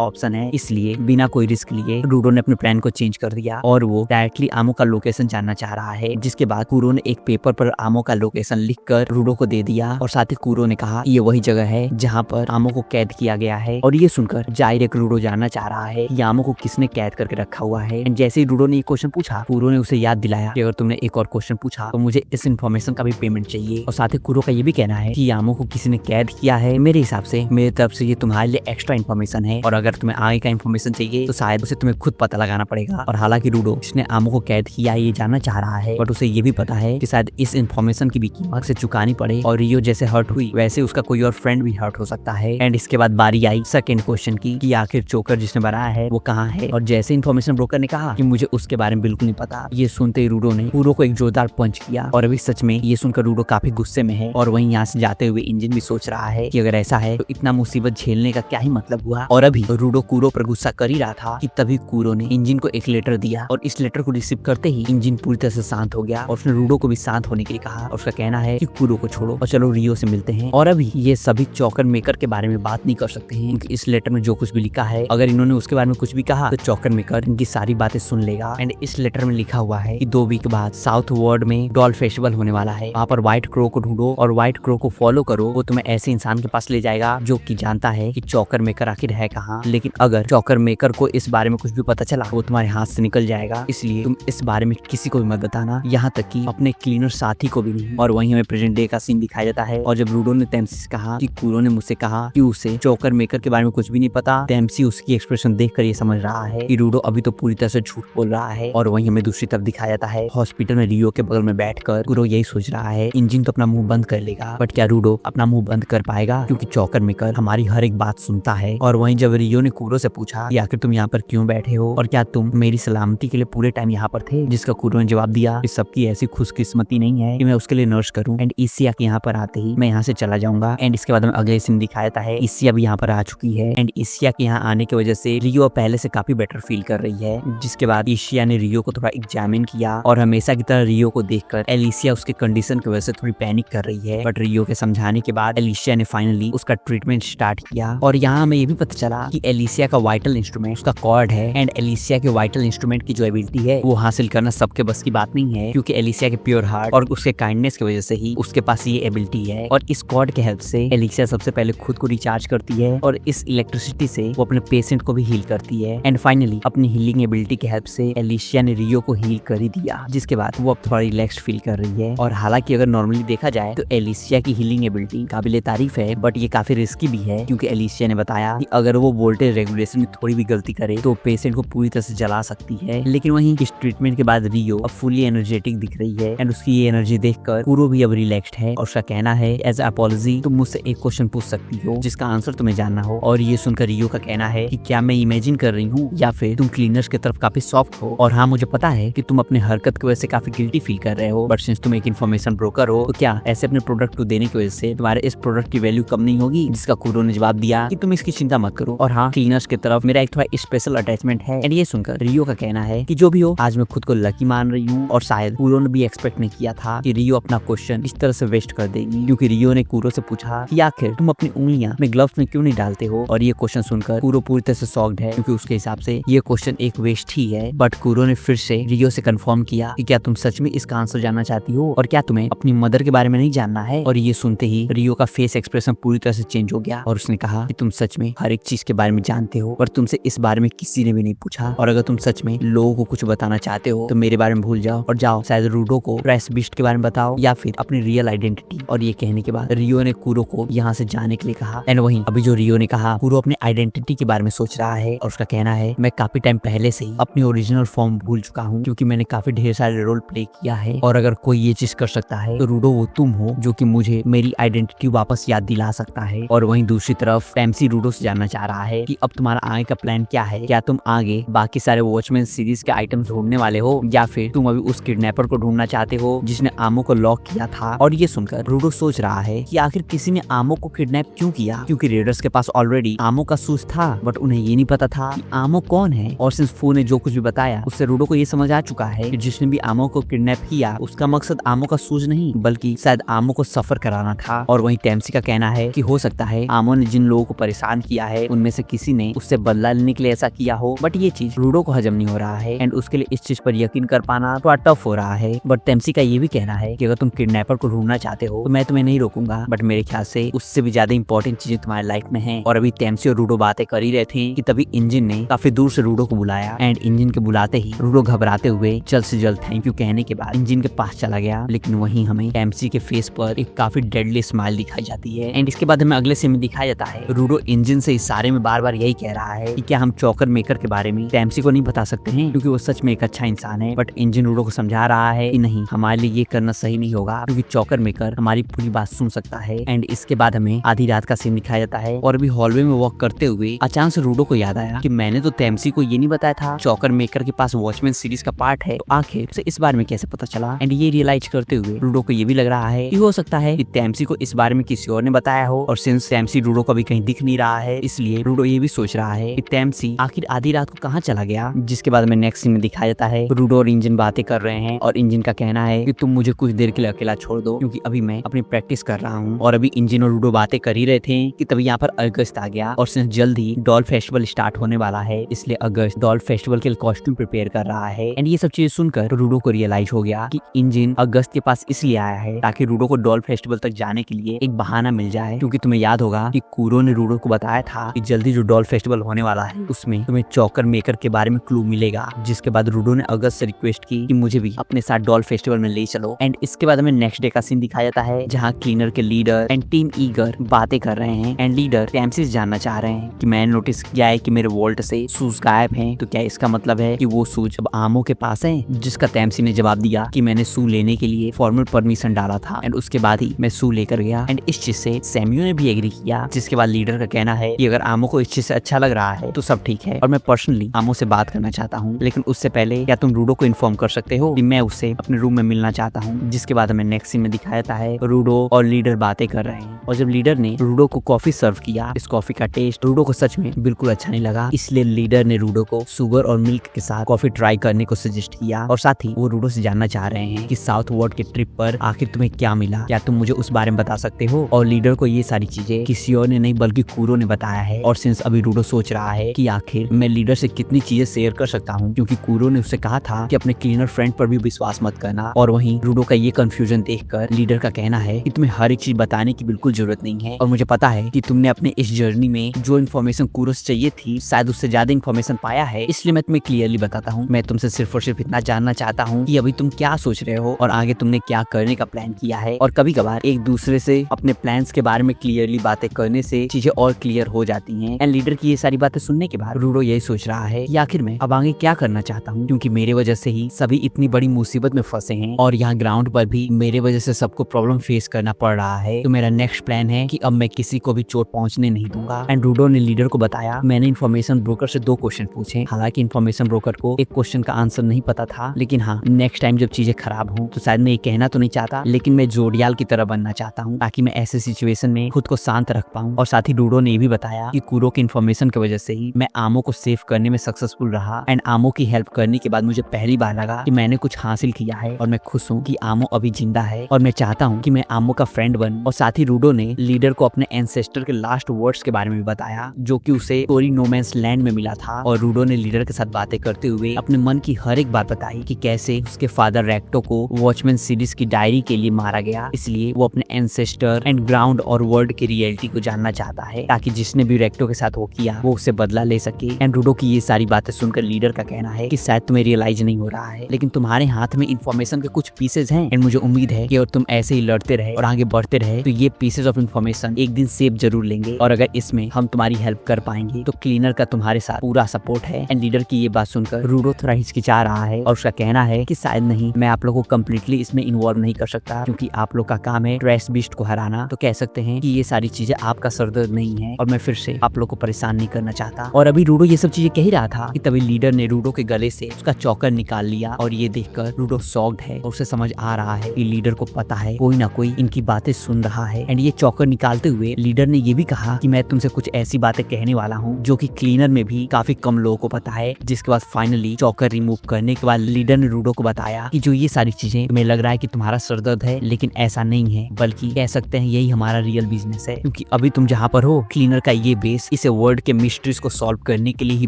ऑप्शन है, इसलिए बिना कोई रिस्क लिए रूडो ने अपने प्लान को चेंज कर दिया और वो डायरेक्टली आमो का लोकेशन जानना चाह रहा है। जिसके बाद कूरो ने एक पेपर पर आमो का लोकेशन लिखकर रूडो को दे दिया और साथ ही कूरो ने कहा ये वही जगह है जहाँ पर आमो को कैद किया गया है। और ये सुनकर जाहिर रूडो जानना चाह रहा है कि आमो को किसने कैद करके रखा हुआ है। एंड जैसे ही रूडो ने ये क्वेश्चन पूछा, कूरो ने उसे याद दिलाया कि अगर तुमने एक और क्वेश्चन पूछा तो मुझे इस इन्फॉर्मेशन का भी पेमेंट चाहिए। और साथ ही कूरो का ये भी कहना है कि आमो को किसी ने कैद किया है, मेरे हिसाब से मेरी तरफ से ये तुम्हारे लिए एक्स्ट्रा इन्फॉर्मेशन है और अगर तुम्हें आगे का इन्फॉर्मेशन चाहिए तो शायद उसे तुम्हें खुद पता लगाना पड़ेगा। और हालांकि रूडो जिसने आमो को कैद किया ये जानना चाह रहा है, बट उसे ये भी पता है कि शायद इस इन्फॉर्मेशन की भी कीमत से चुकानी पड़े और रियो जैसे हर्ट हुई वैसे उसका कोई और फ्रेंड भी हर्ट हो सकता है। एंड इसके बाद बारी आई सेकंड क्वेश्चन की कि आखिर जोकर जिसने बनाया है वो कहाँ है। और जैसे इन्फॉर्मेशन ब्रोकर ने कहा कि मुझे उसके बारे में बिल्कुल नहीं पता, ये सुनते ही रूडो ने कूरो को एक जोरदार पंच किया। और अभी सच में ये सुनकर रूडो काफी गुस्से में है और वहीं यहाँ से जाते हुए इंजन भी सोच रहा है कि अगर ऐसा है तो इतना मुसीबत झेलने का क्या ही मतलब हुआ। और अभी रूडो कूरो पर गुस्सा कर ही रहा था कि तभी कूरो ने इंजन को एक लेटर दिया और इस लेटर को रिसीव करते ही इंजन पूरी तरह से शांत हो गया और उसने रूडो को भी शांत होने के लिए कहा और उसका कहना है कि कूरो को छोड़ो और चलो रियो से मिलते हैं। और अभी ये सभी चौकर मेकर के बारे में बात नहीं कर सकते हैं क्योंकि इस लेटर में जो कुछ भी लिखा है अगर इन्होंने उसके बारे में कुछ भी कहा तो चौकर मेकर इनकी सारी बातें सुन लेगा। एंड इस लेटर में लिखा हुआ है कि 2 वीक बाद साउथ वर्ल्ड में डॉल फेस्टिवल होने वाला है, वहाँ पर व्हाइट क्रो को ढूंढो और व्हाइट क्रो को फॉलो करो, वो तुम्हें ऐसे इंसान के पास ले जाएगा जो कि जानता है कि चौकर मेकर आखिर है कहाँ। लेकिन अगर चौकर मेकर को इस बारे में कुछ भी पता चला वो तुम्हारे हाथ से निकल जाएगा, इसलिए तुम इस बारे में किसी को भी मत बताना, यहाँ तक कि अपने क्लीनर साथी को भी नहीं। और वहीं हमें प्रेजेंट डे का सीन दिखाया जाता है और जब रूडो ने तैमसी से कहा कि कूरो ने मुझसे कहा कि उसे चौकर मेकर के बारे में कुछ भी नहीं पता, तैमसी उसकी एक्सप्रेशन देखकर ये समझ रहा है कि रूडो अभी तो पूरी तरह से झूठ बोल रहा है। और वहीं हमें दूसरी तरफ दिखाया जाता है हॉस्पिटल में रियो के बगल में बैठकर कूरो यही सोच रहा है इंजन तो अपना मुंह बंद कर लेगा, बट क्या रूडो अपना मुंह बंद कर पाएगा क्योंकि चौकर मेकर हमारी हर एक बात सुनता है। और वहीं जब रियो ने कूरो से पूछा कि आखिर तुम यहाँ पर क्यों बैठे हो और क्या तुम मेरी सलामती के लिए पूरे टाइम यहाँ पर थे, जिसका कूरो ने जवाब दिया कि सबकी ऐसी खुशकिस्मती नहीं है कि मैं उसके लिए नर्स करूं एंड इसिया के यहाँ पर आते ही मैं यहाँ से चला जाऊंगा। एंड इसके बाद हमें अगले सीन दिखाया था है इसिया भी यहाँ पर आ चुकी है एंड इसिया के यहाँ आने की वजह से रियो पहले से काफी बेटर फील कर रही है। जिसके बाद इसिया ने रियो को थोड़ा एग्जामिन किया और हमेशा की तरह रियो को देखकर एलिसिया उसके कंडीशन की वजह से थोड़ी पैनिक कर रही है, बट रियो के समझाने के बाद एलिसिया ने फाइनली उसका ट्रीटमेंट स्टार्ट किया। और यहाँ हमें ये भी पता चला कि एलिसिया का वाइटल इंस्ट्रूमेंट उसका कॉर्ड है एंड एलिसिया के वाइटल इंस्ट्रूमेंट की जो एबिलिटी है वो हासिल करना सबके बस की बात नहीं है क्योंकि एलिसिया के प्योर हार्ट और उसके काइंडनेस की वजह से ही उसके पास ये एबिलिटी है। और इस कॉर्ड के हेल्प से एलिसिया सबसे पहले खुद को रिचार्ज करती है और इस इलेक्ट्रिसिटी से वो अपने पेशेंट को भी हील करती है। एंड फाइनली अपनी हीलिंग एबिलिटी के हेल्प से एलिसिया ने रियो को हील कर ही दिया, जिसके बाद वो अब थोड़ा रिलैक्स फील कर रही है। और हालांकि अगर नॉर्मली देखा जाए तो एलिसिया की हीलिंग एबिलिटी काबिले तारीफ है, बट ये काफी रिस्की भी है क्योंकि एलिसिया ने बताया कि अगर वो वोल्टेज रेगुलेशन में थोड़ी भी गलती करे तो पेशेंट को पूरी तरह से जला सकती है। लेकिन वहीं इस ट्रीटमेंट के बाद रियो अब फुली एनर्जेटिक दिख रही है एंड उसकी ये एनर्जी देखकर कूरो भी अब रिलैक्स्ड है और उसका कहना है एज अपॉलजी तुम मुझसे एक क्वेश्चन पूछ सकती हो जिसका आंसर तुम्हें जानना हो। और ये सुनकर रियो का कहना है कि क्या मैं इमेजिन कर रही हूँ या फिर तुम क्लीनर्स की तरफ काफी सॉफ्ट हो, और हाँ मुझे पता है कि तुम अपने हरकत की वजह से काफी गिल्टी फील कर रहे हो, बट सिंस तुम एक इन्फॉर्मेशन ब्रोकर हो तो क्या ऐसे अपने प्रोडक्ट को देने की वजह से तुम्हारे इस प्रोडक्ट की वैल्यू कम नहीं होगी। जिसका कूरो ने जवाब दिया कि तुम इसकी चिंता मत करो और हाँ क्लीनर्स की तरफ मेरा एक थोड़ा स्पेशल अटैचमेंट है। एंड ये सुनकर रियो का कहना है कि जो भी हो आज मैं खुद को लकी मान रही हूँ और शायद कूरो ने भी एक्सपेक्ट नहीं किया था कि रियो अपना क्वेश्चन इस तरह से वेस्ट कर देगी, क्योंकि रियो ने कूरो से पूछा कि आखिर तुम अपनी उंगलियां में ग्लव्स में क्यों नहीं डालते हो। और ये क्वेश्चन सुनकर कूरो पूरी तरह से शॉक्ड है क्योंकि उसके हिसाब से ये क्वेश्चन एक वेस्ट ही है। बट कूरो ने फिर से रियो से कंफर्म किया कि क्या तुम सच में इसका आंसर जानना चाहती हो और क्या तुम्हें अपनी मदर के बारे में नहीं जानना है। और ये सुनते ही रियो का फेस एक्सप्रेशन पूरी तरह से चेंज हो गया और उसने कहा कि तुम सच में हर एक चीज के बारे में जानते हो पर तुमसे इस बारे में किसी ने भी नहीं पूछा, और अगर तुम सच में लोगों को कुछ बताना चाहते हो तो मेरे बारे में भूल जाओ और जाओ शायद रूडो को ट्रैश बीस्ट के बारे में बताओ या फिर अपनी रियल आइडेंटिटी। और ये कहने के बाद रियो ने कूरो को यहाँ से जाने के लिए कहा। एंड वहीं अभी जो रियो ने कहा कूरो अपने आइडेंटिटी के बारे में सोच रहा है और उसका कहना है मैं काफी टाइम पहले से ही अपनी ओरिजिनल फॉर्म भूल चुका हूँ क्योंकि मैंने काफी ढेर सारे रोल प्ले किया है, और अगर कोई ये चीज कर सकता है तो रूडो वो तुम हो जो कि मुझे मेरी आइडेंटिटी वापस याद दिला सकता है। और वहीं दूसरी तरफ तैमसी रूडो से जानना चाह रहा है कि अब तुम्हारा आगे का प्लान क्या है, क्या तुम आगे बाकी सारे वॉचमैन सीरीज के आइटम्स ढूंढने वाले हो या फिर तुम अभी उस किडनैपर को ढूंढना चाहते हो जिसने आमो को लॉक किया था। और ये सुनकर रूडो सोच रहा है कि आखिर किसी ने आमो को किडनैप क्यों किया, क्योंकि रेडर्स के पास ऑलरेडी आमो का सूज था, बट उन्हें ये नहीं पता था कि आमो कौन है। और सिंस फू ने जो कुछ भी बताया उससे रूडो को ये समझ आ चुका है कि जिसने भी आमो को किडनैप किया उसका मकसद आमो का सूज नहीं बल्कि शायद आमो को सफर कराना था। और वहीं टेम्सी का कहना है कि हो सकता है आमो ने जिन लोगों को परेशान किया है उनमें से किसी ने उससे बदला लेने के लिए ऐसा किया हो, बट ये चीज रूडो को हजम नहीं हो रहा है एंड उसके लिए इस चीज पर यकीन कर पाना थोड़ा टफ हो रहा है। बट टेम्सी का ये भी कहना है कि अगर तुम किडनैपर को ढूंढना चाहते हो तो मैं तुम्हें नहीं रोकूंगा, बट मेरे ख्याल से उससे भी ज्यादा इंपॉर्टेंट चीजें तुम्हारी लाइफ में हैं। और अभी टेम्सी और रूडो बातें कर ही रहे थे कि तभी इंजन ने काफी दूर से रूडो को बुलाया एंड इंजन के बुलाते ही रूडो घबराते हुए जल्द से जल्द थैंक यू कहने के बाद इंजन के पास चला गया। लेकिन वहीं हमें टेम्सी के फेस पर एक काफी डेडली स्माइल दिखाई जाती है एंड इसके बाद हमें अगले सीन में दिखाया जाता है रूडो इंजन से इस सारे में बार बार यही कह रहा है कि क्या हम चॉकर मेकर के बारे में टेम्सी को नहीं बता सकते हैं क्योंकि वो सच में एक अच्छा इंसान है। बट इंजन रूडो को समझा रहा है कि नहीं, हमारे लिए ये करना सही नहीं होगा क्योंकि चॉकर मेकर हमारी पूरी बात सुन सकता है। एंड इसके बाद हमें आधी रात का सीन दिखाया जाता है और अभी हॉलवे में वॉक करते हुए अचानक से रूडो को याद आया कि मैंने तो टेम्सी को ये नहीं बताया था चॉकर मेकर के पास वॉचमैन सीरीज का पार्ट है, तो आखिर से इस बारे में कैसे पता चला। एंड ये रियलाइज करते हुए रूडो को ये भी लग रहा है कि हो सकता है कि टेम्सी को इस बारे में किसी और ने बताया हो और सिंस टेम्सी रूडो को अभी कहीं दिख नहीं रहा है इसलिए रूडो ये भी सोच रहा है कि टेम्सी आखिर आधी रात को कहाँ चला गया। जिसके बाद में नेक्स्ट सीन में दिखाया जाता है रूडो और इंजन बातें कर रहे हैं और इंजन का कहना है कि तुम मुझे कुछ देर के लिए अकेला छोड़ दो क्योंकि अभी मैं अपनी प्रैक्टिस कर रहा हूँ। और अभी इंजन और रूडो बातें कर ही रहे थे कि तभी यहाँ पर अगस्त आ गया और सिंस जल्द ही डॉल फेस्टिवल स्टार्ट होने वाला है इसलिए अगस्त डॉल फेस्टिवल के लिए कॉस्ट्यूम प्रिपेयर कर रहा है। एंड ये सब चीजें सुनकर रूडो को रियलाइज हो गया कि इंजन अगस्त के पास इसलिए आया है ताकि रूडो को डॉल फेस्टिवल तक जाने के लिए एक बहाना मिल जाए, क्योंकि तुम्हें याद होगा कि कूरो ने रूडो को बताया था कि जल्दी जो डॉल फेस्टिवल होने वाला है उसमें तुम्हें चॉकर मेकर के बारे में क्लू मिलेगा। जिसके बाद रूडो ने अगस्त से रिक्वेस्ट की कि मुझे भी अपने साथ डॉल फेस्टिवल में ले चलो। एंड इसके बाद हमें नेक्स्ट डे का सीन दिखाया जाता है जहाँ क्लीनर के लीडर एंड टीम ईगर बातें कर रहे हैं एंड लीडर टेम्सी से जानना चाह रहे हैं कि मैंने नोटिस किया है कि मेरे वॉल्ट से शूज गायब हैं, तो क्या इसका मतलब है कि वो शूज अब आमो के पास है। जिसका टेम्सी ने जवाब दिया कि मैंने शू लेने के लिए फॉर्मल परमिशन डाला था एंड उसके बाद ही मैं शू लेकर गया। एंड इस चीज से सैम्यू ने भी एग्री किया। जिसके बाद लीडर का कहना है कि अगर आमो को इस चीज से अच्छा लग रहा है तो सब ठीक है और मैं पर्सनली आमो से बात करना चाहता हूँ, लेकिन उससे पहले क्या तुम रूडो को इन्फॉर्म कर सकते हो कि मैं उससे अपने रूम में मिलना चाहता हूँ। जिसके बाद हमें नेक्स्ट सीन में दिखाया जाता है रूडो और लीडर बातें कर रहे हैं और जब लीडर ने रूडो को कॉफी सर्व किया इस कॉफी का टेस्ट रूडो को सच में बिल्कुल अच्छा नहीं लगा, इसलिए लीडर ने रूडो को शुगर और मिल्क के साथ कॉफी ट्राई करने को सजेस्ट किया। और साथ ही वो रूडो से जानना चाह रहे हैं कि साउथ वर्ल्ड के ट्रिप पर आखिर तुम्हें क्या मिला, क्या तुम मुझे उस बारे में बता सकते हो। और लीडर को ये सारी चीजें किसी और ने नहीं बल्कि कूरो ने बताया है। और सिंस अभी रूडो सोच रहा है कि आखिर मैं लीडर से कितनी चीजें शेयर कर सकता हूँ, क्योंकि कूरो ने उससे कहा था कि अपने क्लीनर फ्रेंड पर भी विश्वास मत करना। और वहीं रूडो का ये कंफ्यूजन देखकर लीडर का कहना है कि तुम्हें हर एक चीज बताने की बिल्कुल जरूरत नहीं है और मुझे पता है कि तुमने अपने इस जर्नी में जो इन्फॉर्मेशन कूरो से चाहिए थी शायद उससे ज्यादा इन्फॉर्मेशन पाया है, इसलिए मैं तुम्हें क्लियरली बताता हूँ। मैं तुमसे सिर्फ और सिर्फ इतना जानना चाहता हूँ कि अभी तुम क्या सोच रहे हो और आगे तुमने क्या करने का प्लान किया है। और कभी कभार एक दूसरे से अपने प्लान्स के बारे में क्लियरली बातें करने से चीजें और क्लियर हो जाती हैं। एंड लीडर की ये सारी बातें सुनने के बाद रूडो यही सोच रहा है कि आखिर मैं अब आगे क्या करना चाहता हूँ, क्योंकि मेरे वजह से ही सभी इतनी बड़ी मुसीबत में फंसे हैं और यहाँ ग्राउंड पर भी मेरे वजह से सबको प्रॉब्लम फेस करना पड़ रहा है। तो मेरा नेक्स्ट प्लान है कि अब मैं किसी को भी चोट पहुंचने नहीं दूंगा। एंड रूडो ने लीडर को बताया मैंने इन्फॉर्मेशन ब्रोकर से 2 क्वेश्चन पूछे, हालांकि इन्फॉर्मेशन ब्रोकर को एक क्वेश्चन का आंसर नहीं पता था, लेकिन हाँ नेक्स्ट टाइम जब चीजें खराब हो तो शायद मैं ये कहना तो नहीं चाहता, लेकिन मैं जोडियाल की तरह बनना चाहता हूँ ताकि मैं ऐसे सिचुएशन में खुद को शांत रख पाऊँ। और साथ ही रूडो ने भी बताया कि कूरो की इन्फॉर्मेशन की वजह से ही मैं आमो को सेव करने में सक्सेसफुल रहा एंड आमो की हेल्प करने के बाद मुझे पहली बार लगा कि मैंने कुछ हासिल किया है और मैं खुश हूँ कि आमो अभी जिंदा है और मैं चाहता हूँ कि मैं आमो का फ्रेंड बनूं। और साथ ही रूडो ने लीडर को अपने एंसेस्टर के लास्ट वर्ड्स के बारे में भी बताया जो कि उसे टोरी नोमैंस लैंड में मिला था। और रूडो ने लीडर के साथ बातें करते हुए अपने मन की हर एक बात बताई कि कैसे उसके फादर रेक्टो को वॉचमैन सीरीज की डायरी के लिए मारा गया, इसलिए वो अपने एंसेस्टर एंड ग्राउंड और वर्ल्ड की रियलिटी को जानना चाहता है ताकि जिसने भी रेक्टो के साथ वो किया वो उससे बदला ले सके। एंड रूडो की ये सारी बातें सुनकर लीडर का कहना है कि शायद तुम्हें रियलाइज नहीं हो रहा है, लेकिन तुम्हारे हाथ में इन्फॉर्मेशन के कुछ पीसेज हैं एंड मुझे उम्मीद है कि अगर तुम ऐसे ही लड़ते रहे और आगे बढ़ते रहे तो ये पीसेज ऑफ इन्फॉर्मेशन एक दिन सेव जरूर लेंगे और अगर इसमें हम तुम्हारी हेल्प कर पाएंगे तो क्लीनर का तुम्हारे साथ पूरा सपोर्ट है। एंड लीडर की ये बात सुनकर रूडो थोड़ा हिचकिचा रहा है और उसका कहना है कि शायद नहीं, मैं आप लोगों को कम्प्लीटली इसमें इन्वॉल्व नहीं कर सकता क्योंकि आप लोग का काम है ट्रैश बीस्ट को हराना। तो कह सकते हैं कि ये सारी चीजें आपका सरदर्द नहीं है और मैं फिर से आप लोग को परेशान नहीं करना चाहता। और अभी रूडो ये सब चीजें कह ही रहा था कि तभी लीडर ने रूडो के गले से उसका चॉकर निकाल लिया और ये देखकर रूडो शॉक्ड है और उसे समझ आ रहा है कि लीडर को पता है कोई ना कोई इनकी बातें सुन रहा है। एंड ये चौकर निकालते हुए लीडर ने ये भी कहा कि मैं तुमसे कुछ ऐसी बातें कहने वाला हूँ जो कि क्लीनर में भी काफी कम लोगों को पता है। जिसके बाद फाइनली चौकर रिमूव करने के बाद लीडर ने रूडो को बताया कि जो ये सारी चीजें तुम्हें लग रहा है कि तुम्हारा सरदर्द है, लेकिन ऐसा नहीं है, बल्कि कह सकते हैं यही हमारा रियल बिजनेस है। क्योंकि अभी तुम जहाँ पर हो, क्लीनर का ये बेस इसे वर्ल्ड के मिस्ट्रीज को सॉल्व करने के लिए ही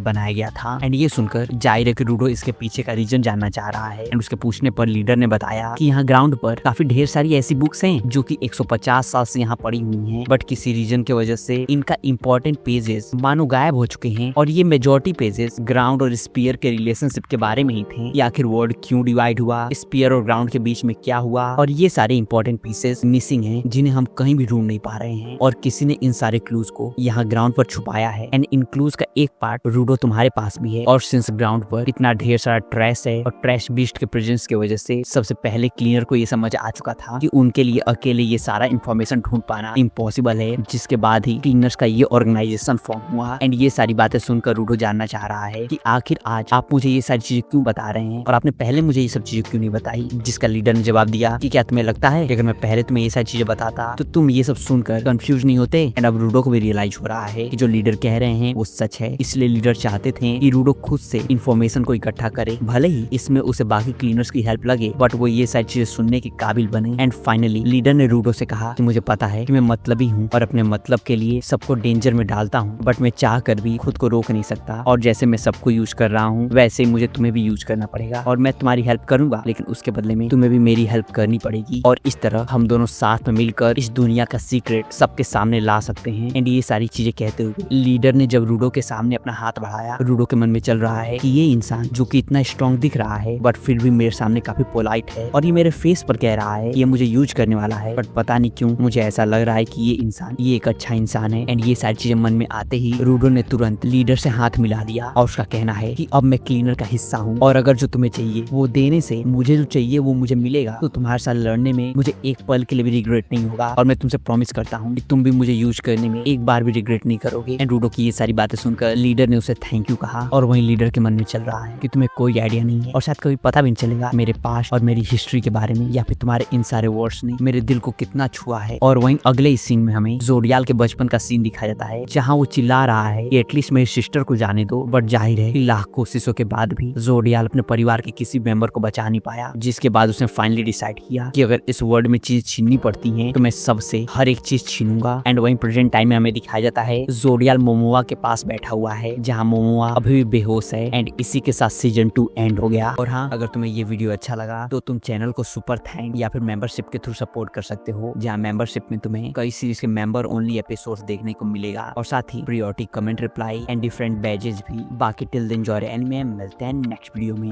बनाया गया था। एंड ये सुनकर जाहिर है कि रूडो इसके पीछे का रीजन जानना चाह रहा है। एंड उसके पूछने पर लीडर ने बताया कि यहाँ ग्राउंड पर काफी ढेर सारी ऐसी बुक्स हैं जो कि 150 साल से यहाँ पड़ी हुई हैं, बट किसी रीजन की वजह से इनका इंपॉर्टेंट पेजेस मानो गायब हो चुके हैं। और ये मेजॉरिटी पेजेस ग्राउंड और स्पीयर के रिलेशनशिप के बारे में ही थे कि आखिर वर्ल्ड क्यों डिवाइड हुआ, स्पीयर और ग्राउंड के बीच में क्या हुआ, और ये सारे इंपॉर्टेंट पीसेस मिसिंग हैं जिन्हें हम कहीं भी ढूंढ नहीं पा रहे हैं। और किसी ने इन सारे क्लूज को यहाँ ग्राउंड पर छुपाया है। एंड इन क्लूज का एक पार्ट रूडो तुम्हारे पास भी है। और सिंस ग्राउंड पर इतना ढेर सारा ट्रैश है और ट्रैश बीस्ट के प्रेजेंस की वजह से सबसे पहले क्लीनर को ये समझ आ चुका था कि उनके लिए अकेले ये सारा इन्फॉर्मेशन ढूंढ पाना इम्पॉसिबल है। जिसके बाद ही क्लीनर्स का ये ऑर्गेनाइजेशन फॉर्म हुआ। एंड ये सारी बातें सुनकर रूडो जानना चाह रहा है कि आखिर आज आप मुझे ये सारी चीजें क्यों बता रहे हैं और आपने पहले मुझे ये सब चीजें क्यों नहीं बताई। जिसका लीडर ने जवाब दिया कि क्या तुम्हें लगता है कि अगर मैं पहले तुम्हें ये सारी चीजें बताता तो तुम ये सब सुनकर कंफ्यूज नहीं होते। एंड अब रूडो को भी रियलाइज हो रहा है कि जो लीडर कह रहे हैं वो सच है। इसलिए लीडर चाहते थे कि रूडो खुद से इन्फॉर्मेशन को इकट्ठा करे, भले ही इसमें उसे बाकी क्लीनर्स की हेल्प लगे, बट वो ये सारी चीजें सुनने के काबिल बने। एंड फाइनली लीडर ने रूडो से कहा कि मुझे पता है कि मैं मतलबी हूँ और अपने मतलब के लिए सबको डेंजर में डालता हूँ, बट मैं चाह कर भी खुद को रोक नहीं सकता। और जैसे मैं सबको यूज कर रहा हूँ वैसे ही मुझे तुम्हें भी यूज करना पड़ेगा। और मैं तुम्हारी हेल्प करूंगा, लेकिन उसके बदले में तुम्हें भी मेरी हेल्प करनी पड़ेगी। और इस तरह हम दोनों साथ में मिलकर इस दुनिया का सीक्रेट सबके सामने ला सकते हैं। एंड ये सारी चीजें कहते हुए लीडर ने जब रूडो के सामने अपना हाथ बढ़ाया, रूडो के मन में चल रहा है कि ये इंसान जो कि इतना स्ट्रॉन्ग दिख रहा है बट फिर भी मेरे सामने काफी पोलाइट है, और ये मेरे फेस पर कह रहा है ये मुझे यूज करने वाला है, बट पता नहीं क्यों मुझे ऐसा लग रहा है कि ये इंसान ये एक अच्छा इंसान है। एंड ये सारी चीजें मन में आते ही रूडो ने तुरंत लीडर से हाथ मिला लिया और उसका कहना है कि अब मैं क्लीनर का हिस्सा हूँ, और अगर जो तुम्हें चाहिए वो देने से मुझे जो चाहिए वो मुझे मिलेगा, तो तुम्हारे साथ लड़ने में मुझे एक पल के लिए भी रिग्रेट नहीं होगा। और मैं तुमसे प्रॉमिस करता हूँ कि तुम भी मुझे यूज करने में एक बार भी रिग्रेट नहीं करोगे। एंड रूडो की ये सारी बातें सुनकर लीडर ने उसे थैंक यू कहा। और वहीं लीडर के मन में चल रहा है कि तुम्हें कोई आइडिया नहीं है और शायद कभी पता भी नहीं चलेगा मेरे पास और मेरी हिस्ट्री के बारे में, या फिर तुम्हारे इन सारे वर्ड्स ने मेरे दिल को कितना छुआ है। और वहीं अगले इस सीन में हमें जोडियाल के बचपन का सीन दिखाया जाता है, जहाँ वो चिल्ला रहा है कि एटलीस्ट मेरी सिस्टर को जाने दो, बट जाहिर है कि लाख कोशिशों के बाद भी जोडियाल अपने परिवार के किसी मेंबर को बचा नहीं पाया। जिसके बाद उसने फाइनली डिसाइड किया कि अगर इस वर्ल्ड में चीज छीननी पड़ती है तो मैं सबसे हर एक चीज छीनूंगा। एंड वहीं प्रेजेंट टाइम में हमें दिखाया जाता है जोडियाल मोमोआ के पास बैठा हुआ है, जहाँ मोमोआ अभी भी बेहोश है। एंड इसी के साथ सीजन 2 एंड हो गया। और हाँ, अगर तुम्हें ये वीडियो अच्छा लगा तो तुम चैनल को सुपर थैंक या फिर मेंबरशिप के थ्रू सपोर्ट कर सकते हो, जहाँ मेंबरशिप में तुम्हें कई सीरीज के मेंबर ओनली एपिसोड्स देखने को मिलेगा, और साथ ही priority comment reply and different badges भी। बाकी टिल देन एंजॉय एनीमे, मिलते हैं नेक्स्ट वीडियो में।